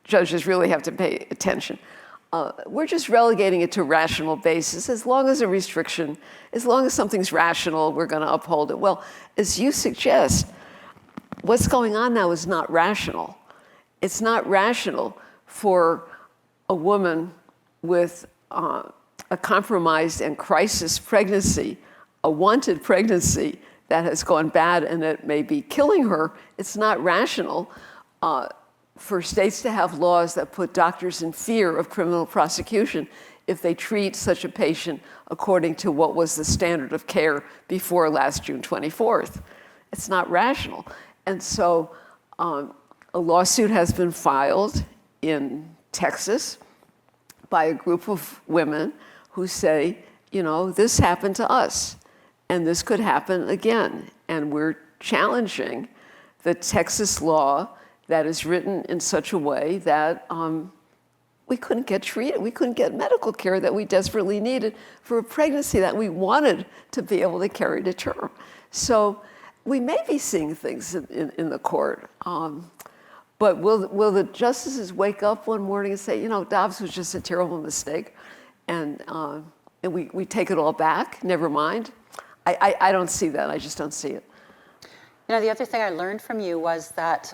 judges really have to pay attention, we're just relegating it to rational basis. As long as something's rational, we're going to uphold it. Well, as you suggest, what's going on now is not rational. It's not rational for a woman with a compromised and crisis pregnancy, a wanted pregnancy that has gone bad and it may be killing her. It's not rational for states to have laws that put doctors in fear of criminal prosecution if they treat such a patient according to what was the standard of care before last June 24th. It's not rational. And so a lawsuit has been filed in Texas by a group of women who say, this happened to us and this could happen again. And we're challenging the Texas law that is written in such a way that we couldn't get treated. We couldn't get medical care that we desperately needed for a pregnancy that we wanted to be able to carry to term. So we may be seeing things in the court. But will the justices wake up one morning and say, Dobbs was just a terrible mistake, and we take it all back, never mind? I don't see that. I just don't see it. The other thing I learned from you was that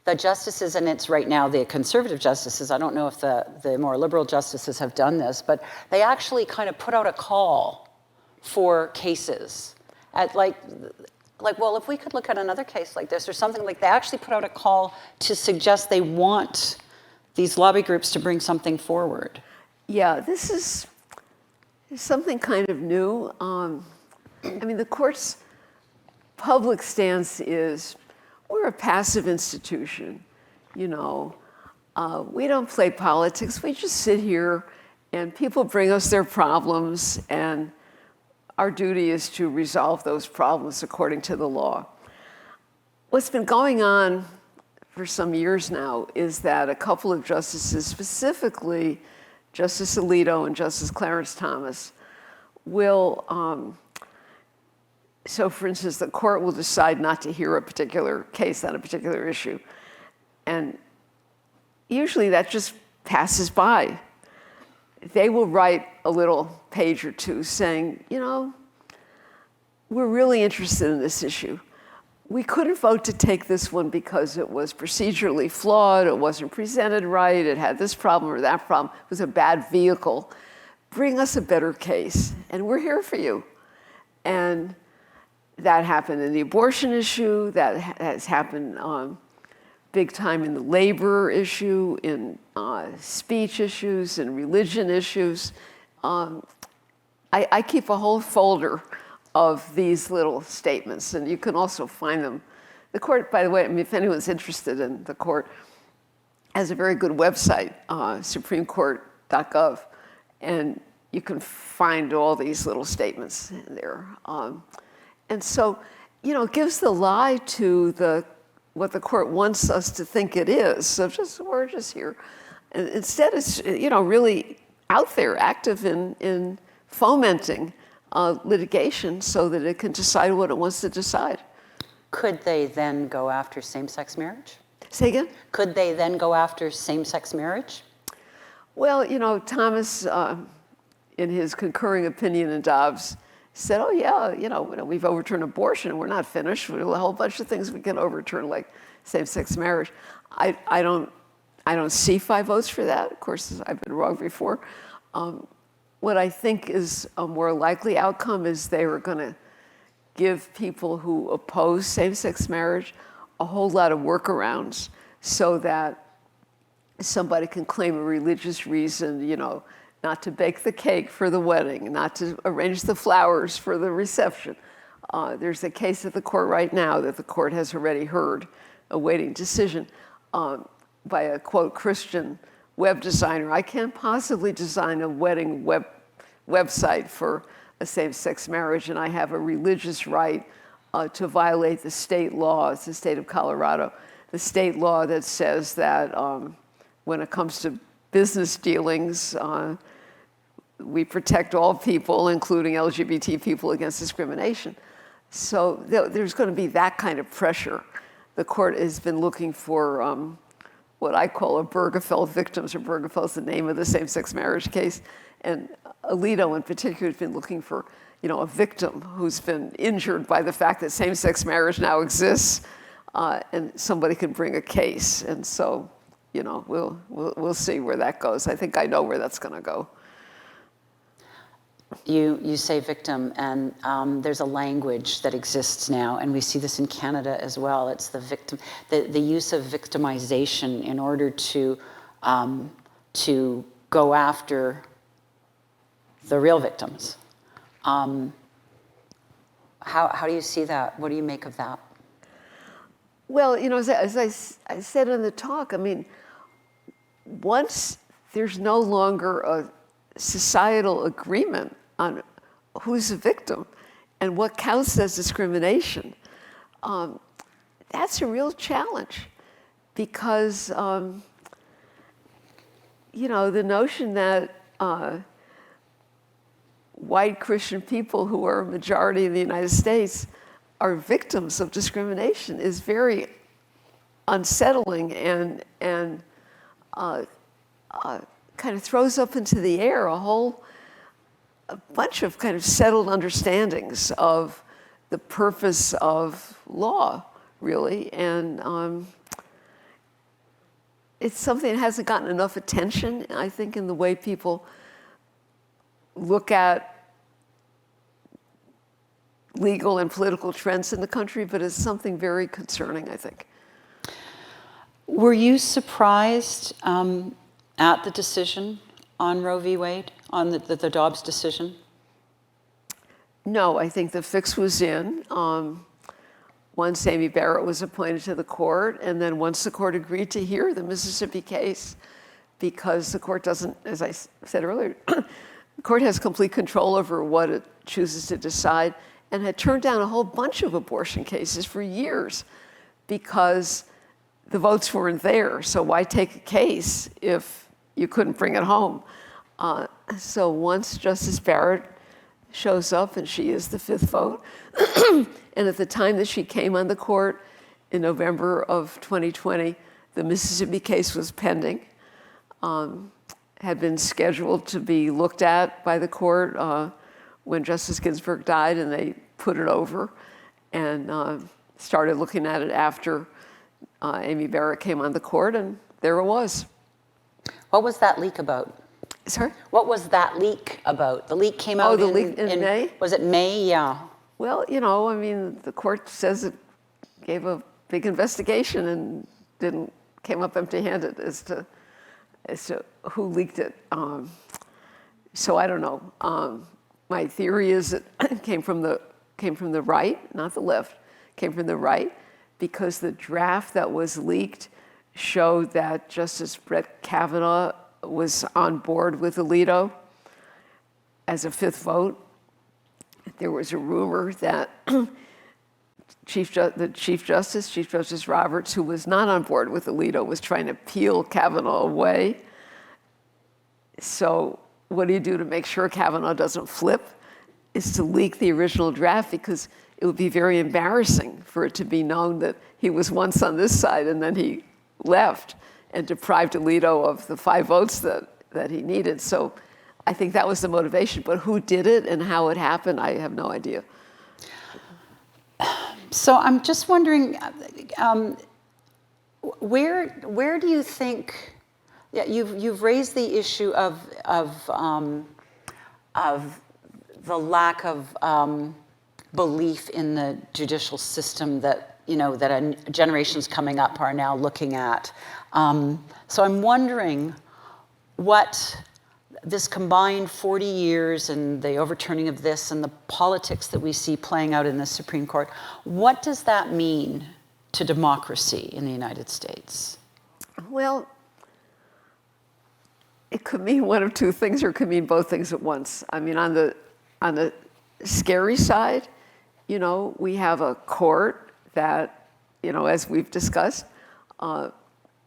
the justices, and it's right now the conservative justices, I don't know if the more liberal justices have done this, but they actually kind of put out a call for cases at like, well, if we could look at another case like this or something, like they actually put out a call to suggest they want these lobby groups to bring something forward. Yeah, this is something kind of new. The court's public stance is, we're a passive institution, we don't play politics, we just sit here and people bring us their problems, and our duty is to resolve those problems according to the law. What's been going on for some years now is that a couple of justices, specifically Justice Alito and Justice Clarence Thomas, will, so for instance, the court will decide not to hear a particular case on a particular issue. And usually that just passes by. They will write a little page or two saying, we're really interested in this issue. We couldn't vote to take this one because it was procedurally flawed, it wasn't presented right, it had this problem or that problem, it was a bad vehicle. Bring us a better case, and we're here for you. And that happened in the abortion issue, that has happened big time in the labor issue, in speech issues, in religion issues. I keep a whole folder of these little statements, and you can also find them. The court, by the way, if anyone's interested in the court, has a very good website, supremecourt.gov, and you can find all these little statements in there. And so, it gives the lie to what the court wants us to think it is. So we're just here. And instead, it's really out there, active in fomenting litigation so that it can decide what it wants to decide. Could they then go after same-sex marriage? Say again? Could they then go after same-sex marriage? Well, Thomas, in his concurring opinion in Dobbs, said, oh yeah, we've overturned abortion, we're not finished. We have a whole bunch of things we can overturn, like same-sex marriage. I don't see 5 votes for that. Of course, I've been wrong before. What I think is a more likely outcome is they were going to give people who oppose same-sex marriage a whole lot of workarounds so that somebody can claim a religious reason, not to bake the cake for the wedding, not to arrange the flowers for the reception. There's a case at the court right now that the court has already heard, awaiting decision, by a, quote, Christian web designer. I can't possibly design a wedding website for a same-sex marriage, and I have a religious right to violate the state law. It's the state of Colorado, the state law that says that when it comes to business dealings, we protect all people, including LGBT people, against discrimination. So there's going to be that kind of pressure. The court has been looking for what I call a Bergefell victims, or Bergefeld's the name of the same-sex marriage case. And Alito in particular has been looking for, a victim who's been injured by the fact that same-sex marriage now exists, and somebody can bring a case. And so, we'll see where that goes. I think I know where that's going to go. You say victim, and there's a language that exists now, and we see this in Canada as well. It's the victim, the use of victimization in order to go after the real victims. How do you see that? What do you make of that? Well, as I said in the talk, once there's no longer a societal agreement on who's a victim and what counts as discrimination, that's a real challenge, because the notion that white Christian people who are a majority in the United States are victims of discrimination is very unsettling and kind of throws up into the air a bunch of kind of settled understandings of the purpose of law, really. And it's something that hasn't gotten enough attention, I think, in the way people look at legal and political trends in the country, but it's something very concerning, I think. Were you surprised at the decision on Roe v. Wade, on the Dobbs decision? No, I think the fix was in. Once Amy Barrett was appointed to the court, and then once the court agreed to hear the Mississippi case, because the court doesn't, as I said earlier, the court has complete control over what it chooses to decide, and had turned down a whole bunch of abortion cases for years because the votes weren't there. So why take a case if you couldn't bring it home? So once Justice Barrett shows up, and she is the fifth vote, and at the time that she came on the court in November of 2020, the Mississippi case was pending, had been scheduled to be looked at by the court when Justice Ginsburg died, and they put it over and started looking at it after Amy Barrett came on the court, and there it was. What was that leak about? Sorry? What was that leak about? The leak came out leak in May? Was it May? Yeah. Well, the court says it gave a big investigation and came up empty-handed as to who leaked it. So I don't know. My theory is that it came from the right, not the left. Came from the right because the draft that was leaked showed that Justice Brett Kavanaugh was on board with Alito as a fifth vote. There was a rumor that Chief Justice Roberts, who was not on board with Alito, was trying to peel Kavanaugh away. So what do you do to make sure Kavanaugh doesn't flip? Is to leak the original draft, because it would be very embarrassing for it to be known that he was once on this side and then he left and deprived Alito of the 5 votes that he needed. So I think that was the motivation. But who did it and how it happened, I have no idea. So I'm just wondering, where do you think? Yeah, you've raised the issue of the lack of belief in the judicial system that generations coming up are now looking at. So I'm wondering what this combined 40 years and the overturning of this and the politics that we see playing out in the Supreme Court, what does that mean to democracy in the United States? Well, it could mean one of two things, or it could mean both things at once. I mean, on the scary side, we have a court that, as we've discussed,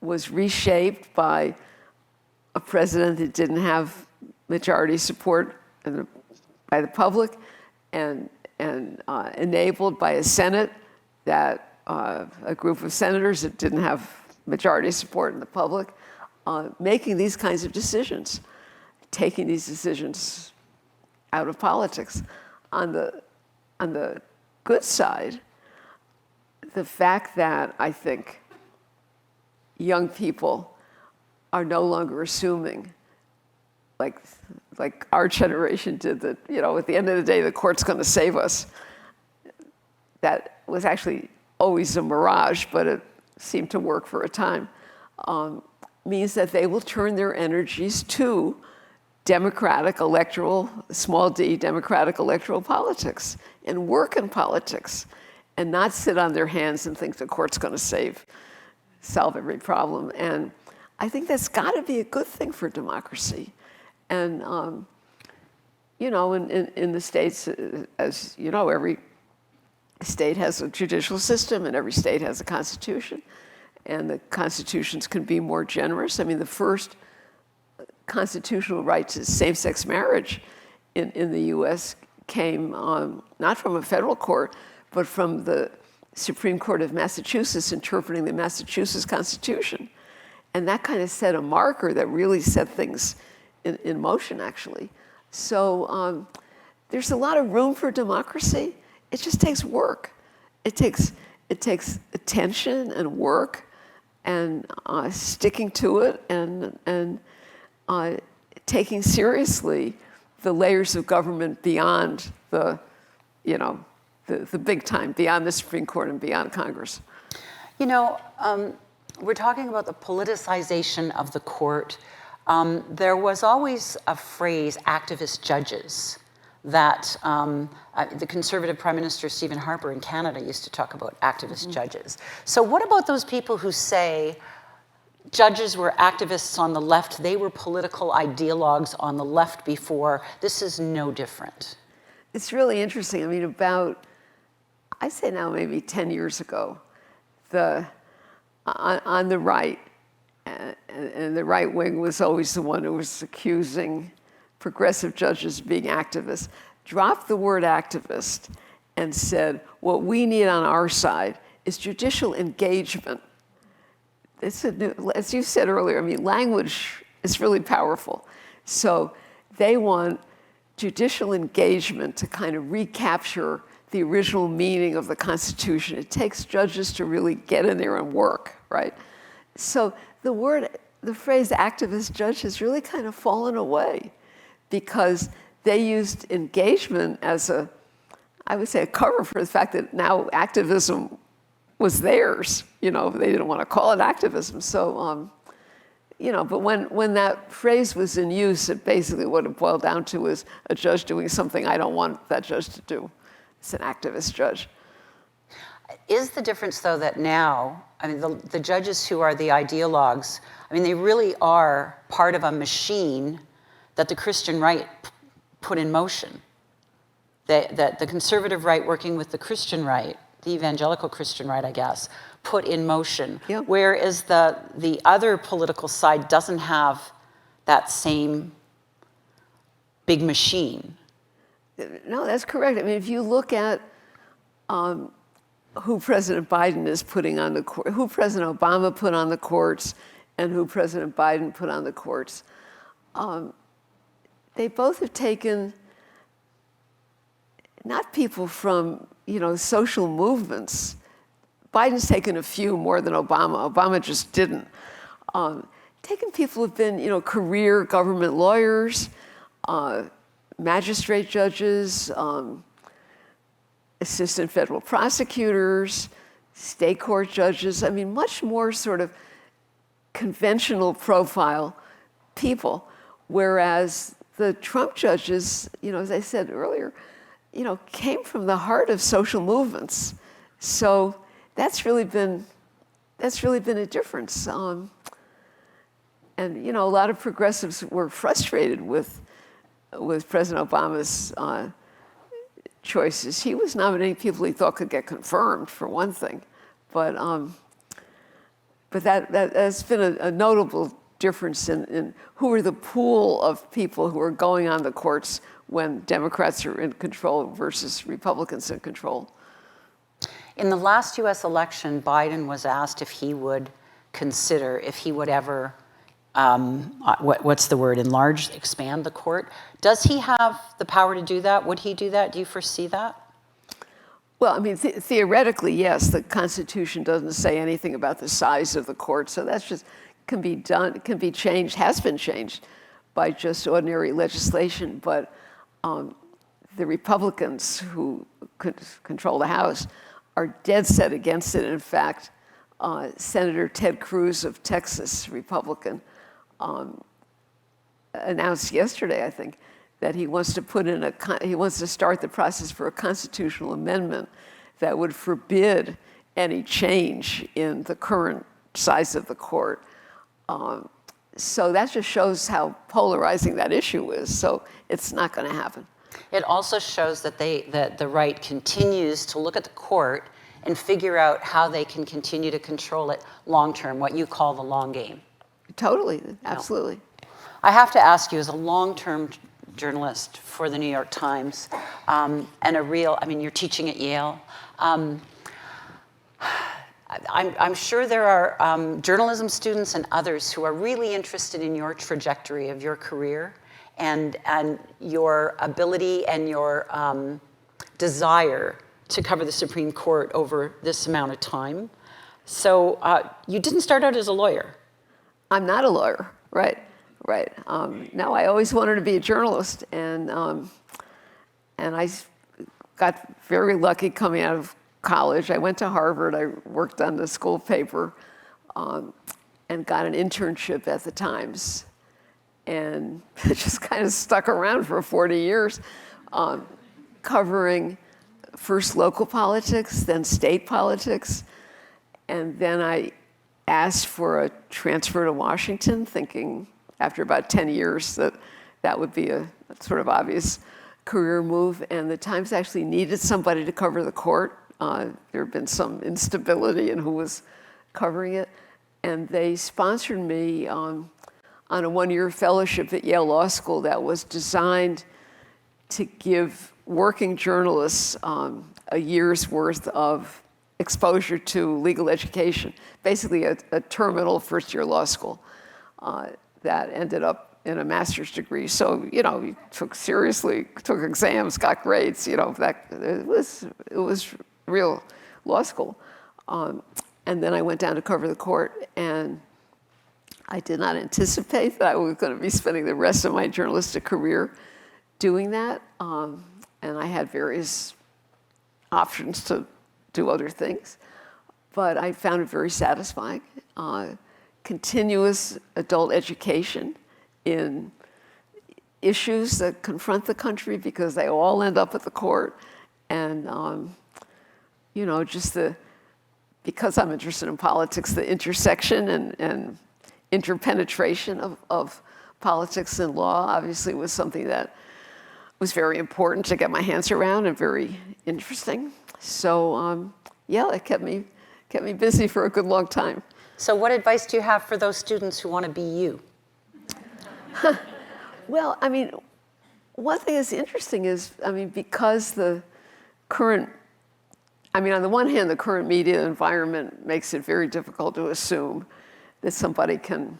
was reshaped by a president that didn't have majority support by the public, and enabled by a Senate that a group of senators that didn't have majority support in the public, making these kinds of decisions, taking these decisions out of politics. On the good side, the fact that I think young people are no longer assuming, like our generation did, that at the end of the day the court's going to save us. That was actually always a mirage, but it seemed to work for a time. Means that they will turn their energies to democratic electoral, small d, democratic electoral politics, and work in politics, and not sit on their hands and think the court's going to solve every problem. And I think that's got to be a good thing for democracy. And in the states, as you know, every state has a judicial system, and every state has a constitution, and the constitutions can be more generous. I mean, the first constitutional right to same-sex marriage in the U.S. came not from a federal court, but from the Supreme Court of Massachusetts interpreting the Massachusetts Constitution. And that kind of set a marker that really set things in motion, actually. So there's a lot of room for democracy. It just takes work. It takes attention and work and sticking to it and taking seriously the layers of government beyond the big time, beyond the Supreme Court and beyond Congress. You know, we're talking about the politicization of the court. There was always a phrase, activist judges, that the conservative Prime Minister Stephen Harper in Canada used to talk about activist judges. So what about those people who say judges were activists on the left, they were political ideologues on the left before? This is no different. It's really interesting. I mean, about, I'd say now maybe 10 years ago, on the right, and the right wing was always the one who was accusing progressive judges of being activists, dropped the word activist and said, what we need on our side is judicial engagement. It's as you said earlier, I mean, language is really powerful. So they want judicial engagement to kind of recapture the original meaning of the Constitution. It takes judges to really get in there and work, right? So the phrase activist judge has really kind of fallen away because they used engagement as I would say, a cover for the fact that now activism was theirs. You know, they didn't want to call it activism. So, but when that phrase was in use, it basically what it boiled down to was a judge doing something I don't want that judge to do. It's an activist judge. Is the difference, though, that now, I mean, the judges who are the ideologues, I mean, they really are part of a machine that the Christian right put in motion. That the conservative right working with the Christian right, the evangelical Christian right, I guess, put in motion. Yeah. Whereas the other political side doesn't have that same big machine. No, that's correct. I mean, if you look at who President Biden is putting on the court, who President Obama put on the courts, and who President Biden put on the courts, they both have taken not people from, social movements. Biden's taken a few more than Obama. Obama just didn't. Taken people who've been, career government lawyers, magistrate judges, assistant federal prosecutors, state court judges. I mean, much more sort of conventional profile people, whereas the Trump judges, as I said earlier, came from the heart of social movements. So that's really been a difference. And a lot of progressives were frustrated with President Obama's choices. He was nominating people he thought could get confirmed, for one thing, but that's been a notable difference in who are the pool of people who are going on the courts when Democrats are in control versus Republicans in control. In the last US election, Biden was asked if he would consider, if he would ever, what's the word, enlarge, expand the court. Does he have the power to do that? Would he do that? Do you foresee that? Well, I mean, theoretically, yes. The Constitution doesn't say anything about the size of the court, so that's just can be done, can be changed, has been changed by just ordinary legislation. But the Republicans who could control the House are dead set against it. In fact, Senator Ted Cruz of Texas, Republican, announced yesterday, I think, that he wants to start the process for a constitutional amendment that would forbid any change in the current size of the court. So that just shows how polarizing that issue is. So it's not going to happen. It also shows that the right continues to look at the court and figure out how they can continue to control it long term, what you call the long game. Totally, absolutely. I have to ask you, as a long-term journalist for the New York Times, and you're teaching at Yale. I'm sure there are journalism students and others who are really interested in your trajectory of your career and your ability and your desire to cover the Supreme Court over this amount of time. So you didn't start out as a lawyer. I'm not a lawyer, right? No, I always wanted to be a journalist, and I got very lucky coming out of college. I went to Harvard. I worked on the school paper, and got an internship at the Times, and just kind of stuck around for 40 years, covering first local politics, then state politics, and then I asked for a transfer to Washington, thinking after about 10 years that would be a sort of obvious career move. And the Times actually needed somebody to cover the court. There had been some instability in who was covering it. And they sponsored me on a one-year fellowship at Yale Law School that was designed to give working journalists a year's worth of exposure to legal education, basically a terminal first-year law school that ended up in a master's degree. So, you took exams, got grades, it was real law school. And then I went down to cover the court, and I did not anticipate that I was going to be spending the rest of my journalistic career doing that. And I had various options to do other things, but I found it very satisfying. Continuous adult education in issues that confront the because they all end up at the court. And, because I'm interested in politics, the intersection and interpenetration of politics and law obviously was something that was very important to get my hands around and very interesting. So, it kept me busy for a good long time. So what advice do you have for those students who want to be you? Well, one thing that's interesting is, because the current, on the one hand, the current media environment makes it very difficult to assume that somebody can,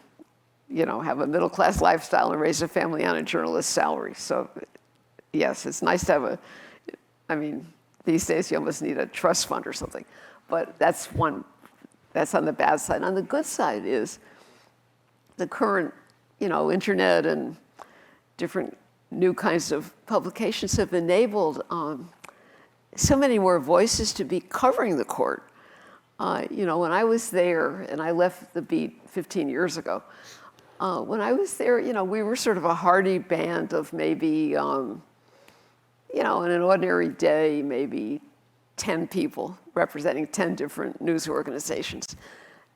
have a middle-class lifestyle and raise a family on a journalist's salary. So, yes, it's nice to have these days you almost need a trust fund or something. But that's on the bad side. On the good side is the current, internet and different new kinds of publications have enabled so many more voices to be covering the court. When I was there, and I left the beat 15 years ago, when I was there, we were sort of a hardy band of maybe, in an ordinary day, maybe 10 people representing 10 different news organizations.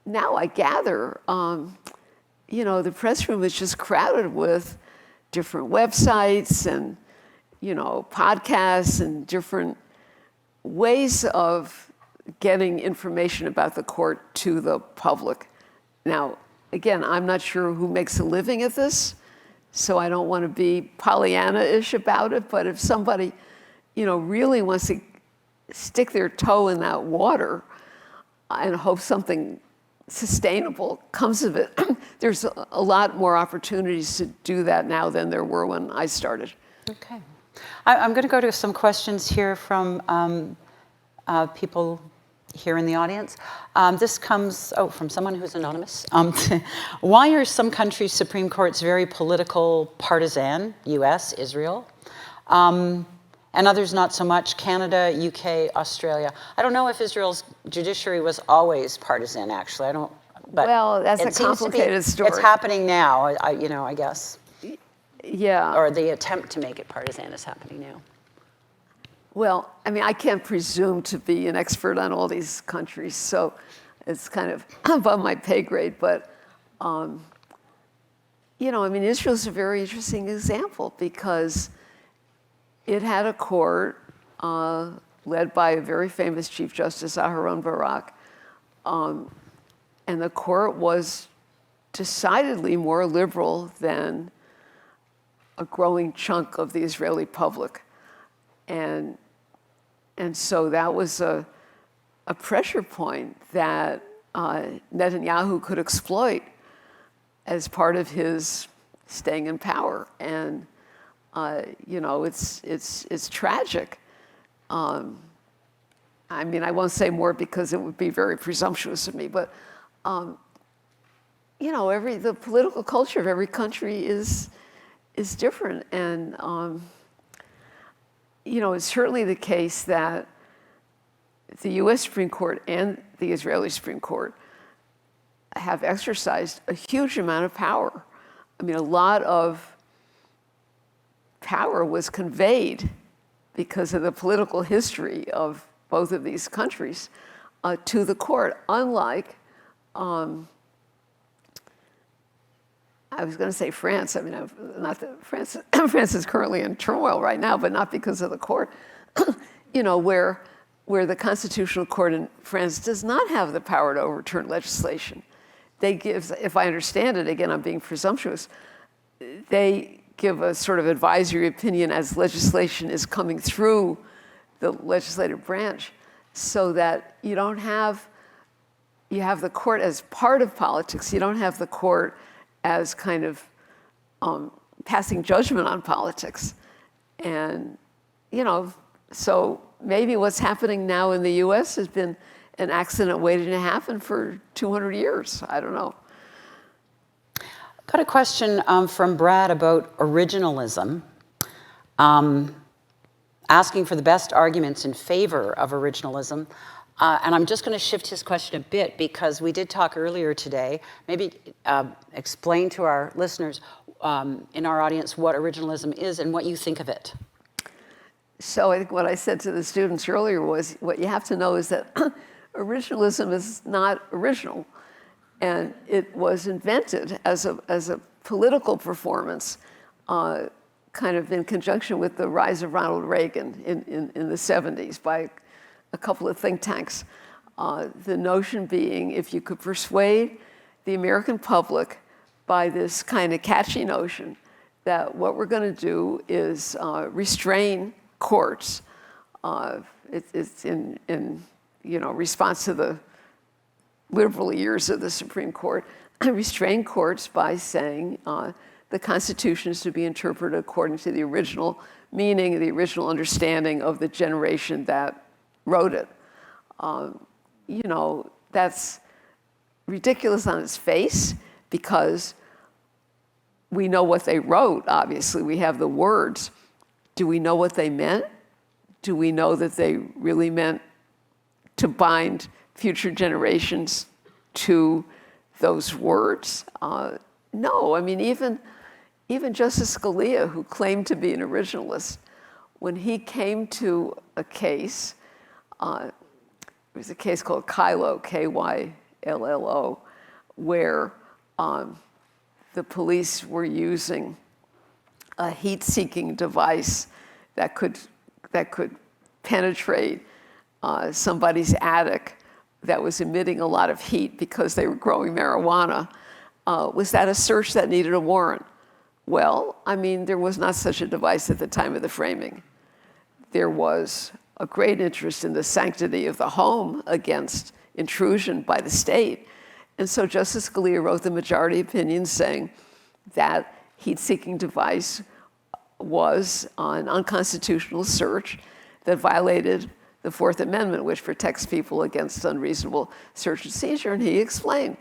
Now I gather, the press room is just crowded with different websites and, podcasts and different ways of getting information about the court to the public. Now, again, I'm not sure who makes a living at this, so I don't want to be Pollyanna-ish about it, but if somebody, really wants to stick their toe in that water and hope something sustainable comes of it, there's a lot more opportunities to do that now than there were when I started. Okay. I'm going to go to some questions here from people here in the audience. This comes from someone who's anonymous. Why are some countries' Supreme Courts very political, partisan, US, Israel, and others not so much, Canada, UK, Australia? I don't know if Israel's judiciary was always partisan, actually. I don't, but well, that's it a complicated story. It's happening now, I guess. Yeah. Or the attempt to make it partisan is happening now. Well, I can't presume to be an expert on all these countries, so it's kind of above my pay grade. But, Israel's a very interesting example because it had a court led by a very famous Chief Justice, Aharon Barak, and the court was decidedly more liberal than a growing chunk of the Israeli public. And so that was a pressure point that Netanyahu could exploit as part of his staying in power. And it's tragic. I mean, I won't say more because it would be very presumptuous of me, but the political culture of every country is different, and it's certainly the case that the U.S. Supreme Court and the Israeli Supreme Court have exercised a huge amount of power. I mean, a lot of power was conveyed because of the political history of both of these countries to the court, unlike, I was going to say France. I mean, not that France is currently in turmoil right now, but not because of the court, where the Constitutional Court in France does not have the power to overturn legislation. They give, if I understand it, again, I'm being presumptuous, they give a sort of advisory opinion as legislation is coming through the legislative branch, so that you have the court as part of politics. You don't have the court as kind of passing judgment on politics. And, so maybe what's happening now in the US has been an accident waiting to happen for 200 years. I don't know. Got a question from Brad about originalism, asking for the best arguments in favor of originalism. And I'm just going to shift his question a bit, because we did talk earlier today. Maybe explain to our listeners in our audience what originalism is and what you think of it. So I think what I said to the students earlier was, what you have to know is that originalism is not original. And it was invented as a political performance, kind of in conjunction with the rise of Ronald Reagan in the 70s by a couple of think tanks. The notion being, if you could persuade the American public by this kind of catchy notion that what we're going to do is restrain courts. It's in response to the liberal years of the Supreme Court, restrain courts by saying the Constitution is to be interpreted according to the original meaning, the original understanding of the generation that wrote it. That's ridiculous on its face, because we know what they wrote, obviously. We have the words. Do we know what they meant? Do we know that they really meant to bind future generations to those words? No, I mean, even Justice Scalia, who claimed to be an originalist, when he came to a case, it was a case called Kylo, K-Y-L-L-O, where the police were using a heat-seeking device that could penetrate somebody's attic that was emitting a lot of heat because they were growing marijuana. Was that a search that needed a warrant? Well, I mean, there was not such a device at the time of the framing. There was a great interest in the sanctity of the home against intrusion by the state. And so Justice Scalia wrote the majority opinion saying that heat-seeking device was an unconstitutional search that violated the Fourth Amendment, which protects people against unreasonable search and seizure. And he explained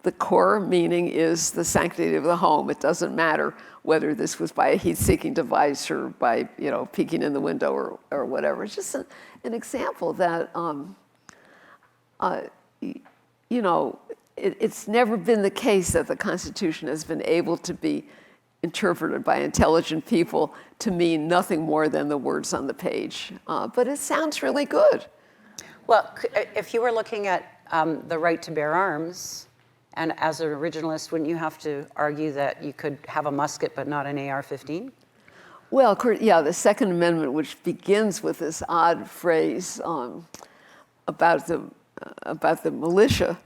the core meaning is the sanctity of the home. It doesn't matter whether this was by a heat-seeking device or by peeking in the window or whatever. It's just an example that it's never been the case that the Constitution has been able to be interpreted by intelligent people to mean nothing more than the words on the page. But it sounds really good. Well, if you were looking at the right to bear arms, and as an originalist, wouldn't you have to argue that you could have a musket but not an AR-15? Well, yeah, the Second Amendment, which begins with this odd phrase about the militia,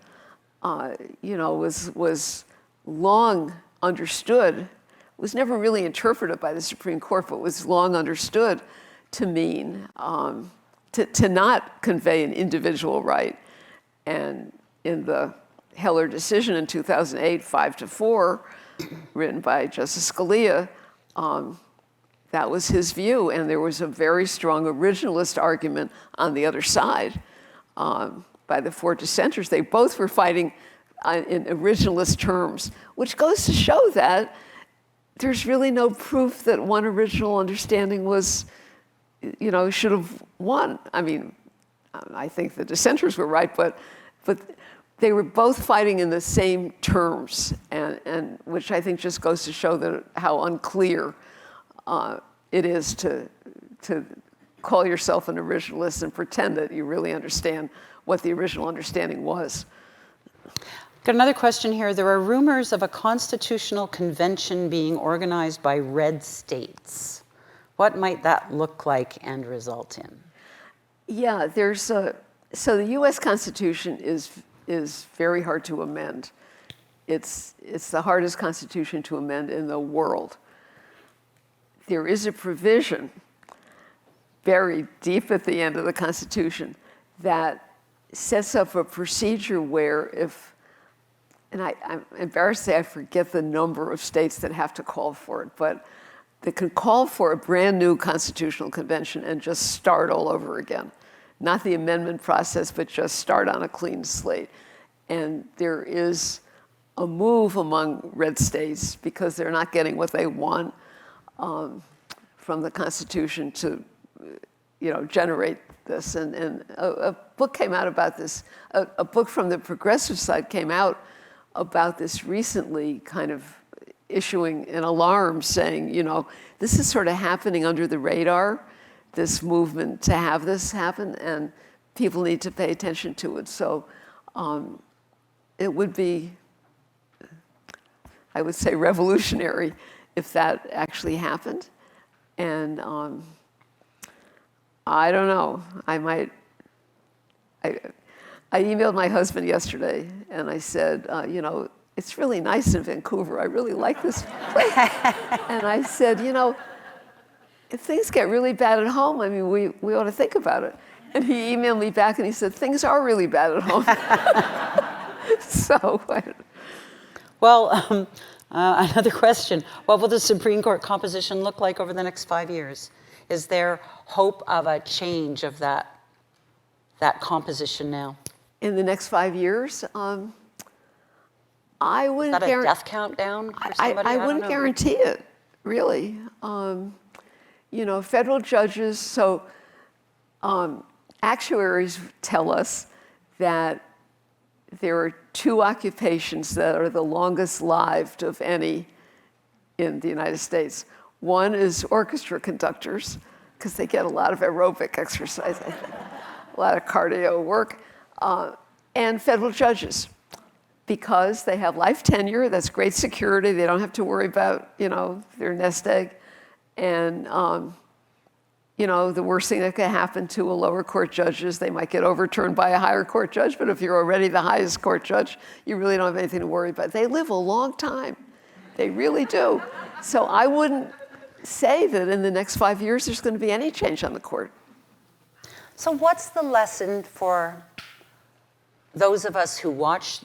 was long understood was never really interpreted by the Supreme Court, but was long understood to mean to not convey an individual right. And in the Heller decision in 2008, 5-4, written by Justice Scalia, that was his view. And there was a very strong originalist argument on the other side by the 4 dissenters. They both were fighting in originalist terms, which goes to show that there's really no proof that one original understanding was, should have won. I mean, I think the dissenters were right, but they were both fighting in the same terms, and which I think just goes to show that how unclear it is to call yourself an originalist and pretend that you really understand what the original understanding was. Got another question here. There are rumors of a constitutional convention being organized by red states. What might that look like and result in? Yeah, so the U.S. Constitution is very hard to amend. It's the hardest constitution to amend in the world. There is a provision buried deep at the end of the Constitution that sets up a procedure where and I'm embarrassed to say I forget the number of states that have to call for it, but they can call for a brand new constitutional convention and just start all over again. Not the amendment process, but just start on a clean slate. And there is a move among red states because they're not getting what they want from the Constitution to, generate this. And a book came out about this. A book from the progressive side came out about this recently, kind of issuing an alarm saying, this is sort of happening under the radar, this movement to have this happen, and people need to pay attention to it. So it would be, I would say, revolutionary if that actually happened. And I don't know, I emailed my husband yesterday and I said, it's really nice in Vancouver. I really like this place. And I said, if things get really bad at home, I mean, we ought to think about it. And he emailed me back and he said, things are really bad at home. So. Well, another question. What will the Supreme Court composition look like over the next 5 years? Is there hope of a change of that composition now? In the next 5 years? I wouldn't guarantee. Is that a death countdown for somebody? I wouldn't guarantee it, really. Federal judges, so actuaries tell us that there are 2 occupations that are the longest lived of any in the United States. One is orchestra conductors, because they get a lot of aerobic exercise, I think, a lot of cardio work, and federal judges, because they have life tenure. That's great security. They don't have to worry about, their nest egg. And, the worst thing that could happen to a lower court judge is they might get overturned by a higher court judge. But if you're already the highest court judge, you really don't have anything to worry about. They live a long time. They really do. So I wouldn't say that in the next 5 years there's going to be any change on the court. So what's the lesson for those of us who watch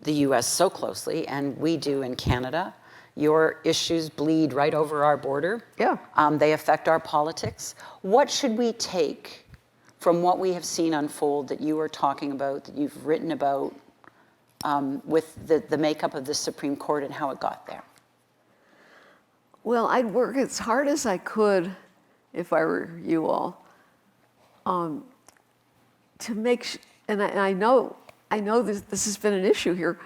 the U.S. so closely, and we do in Canada? Your issues bleed right over our border. Yeah. They affect our politics. What should we take from what we have seen unfold that you are talking about, that you've written about, with the makeup of the Supreme Court and how it got there? Well, I'd work as hard as I could, if I were you all, to make, and I know this has been an issue here,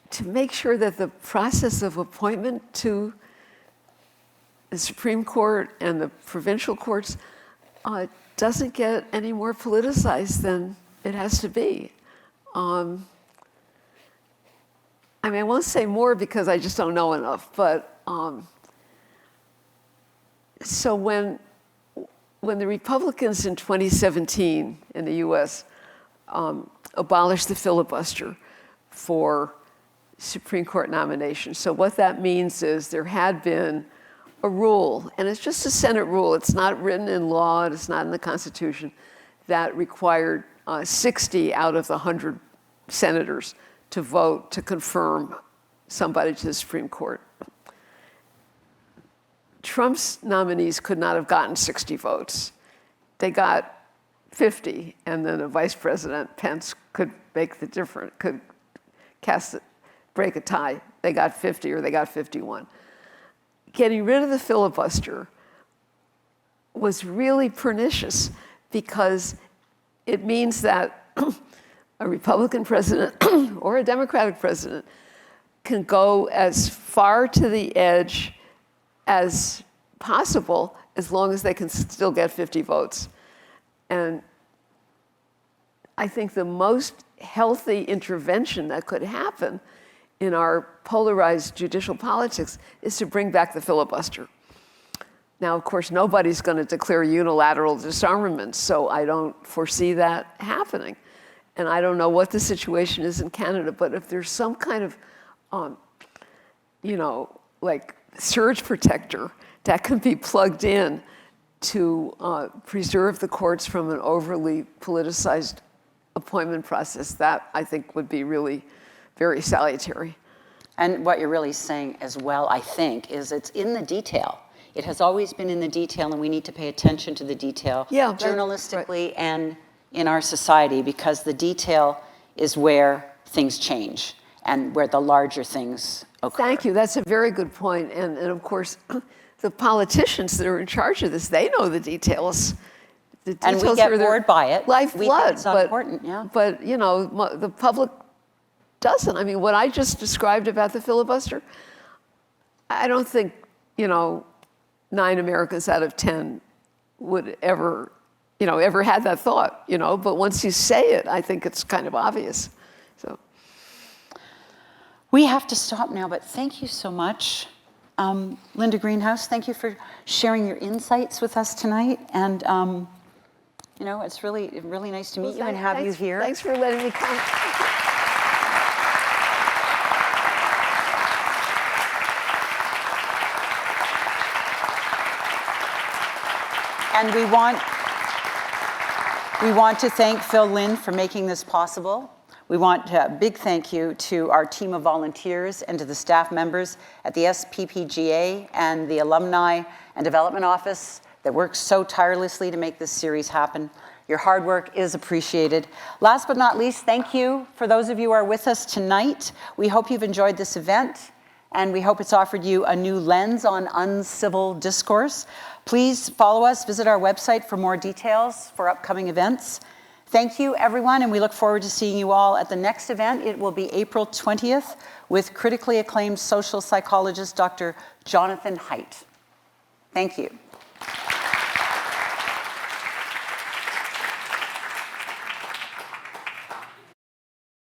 to make sure that the process of appointment to the Supreme Court and the provincial courts doesn't get any more politicized than it has to be. I won't say more because I just don't know enough, but so when the Republicans in 2017 in the US abolished the filibuster for Supreme Court nominations. So what that means is there had been a rule, and it's just a Senate rule. It's not written in law, and it's not in the Constitution, that required 60 out of the 100 senators to vote to confirm somebody to the Supreme Court. Trump's nominees could not have gotten 60 votes. They got 50, and then a Vice President, Pence, could make the difference, could break a tie. They got 50 or they got 51. Getting rid of the filibuster was really pernicious because it means that a Republican president or a Democratic president can go as far to the edge as possible as long as they can still get 50 votes. And I think the most healthy intervention that could happen in our polarized judicial politics is to bring back the filibuster. Now, of course, nobody's going to declare unilateral disarmament, so I don't foresee that happening. And I don't know what the situation is in Canada, but if there's some kind of, like surge protector that can be plugged in to preserve the courts from an overly politicized appointment process, that I think would be really very salutary. And what you're really saying as well, I think, is it's in the detail. It has always been in the detail, and we need to pay attention to the detail, journalistically and in our society, because the detail is where things change and where the larger things occur. Thank you. That's a very good point. And of course, the politicians that are in charge of this, they know the details. The details and we get bored by it. Lifeblood. It's not important, yeah. But, the public doesn't. I mean, what I just described about the filibuster, I don't think, 9 Americans out of 10 would ever had that thought, but once you say it, I think it's kind of obvious. So we have to stop now, but thank you so much. Linda Greenhouse, thank you for sharing your insights with us tonight. And, it's really, really nice to meet you and have you here. Thanks for letting me come. And we want to thank Phil Lynn for making this possible. We want a big thank you to our team of volunteers and to the staff members at the SPPGA and the Alumni and Development Office that worked so tirelessly to make this series happen. Your hard work is appreciated. Last but not least, thank you for those of you who are with us tonight. We hope you've enjoyed this event, and we hope it's offered you a new lens on uncivil discourse. Please follow us, visit our website for more details for upcoming events. Thank you, everyone, and we look forward to seeing you all at the next event. It will be April 20th with critically acclaimed social psychologist Dr. Jonathan Haidt. Thank you.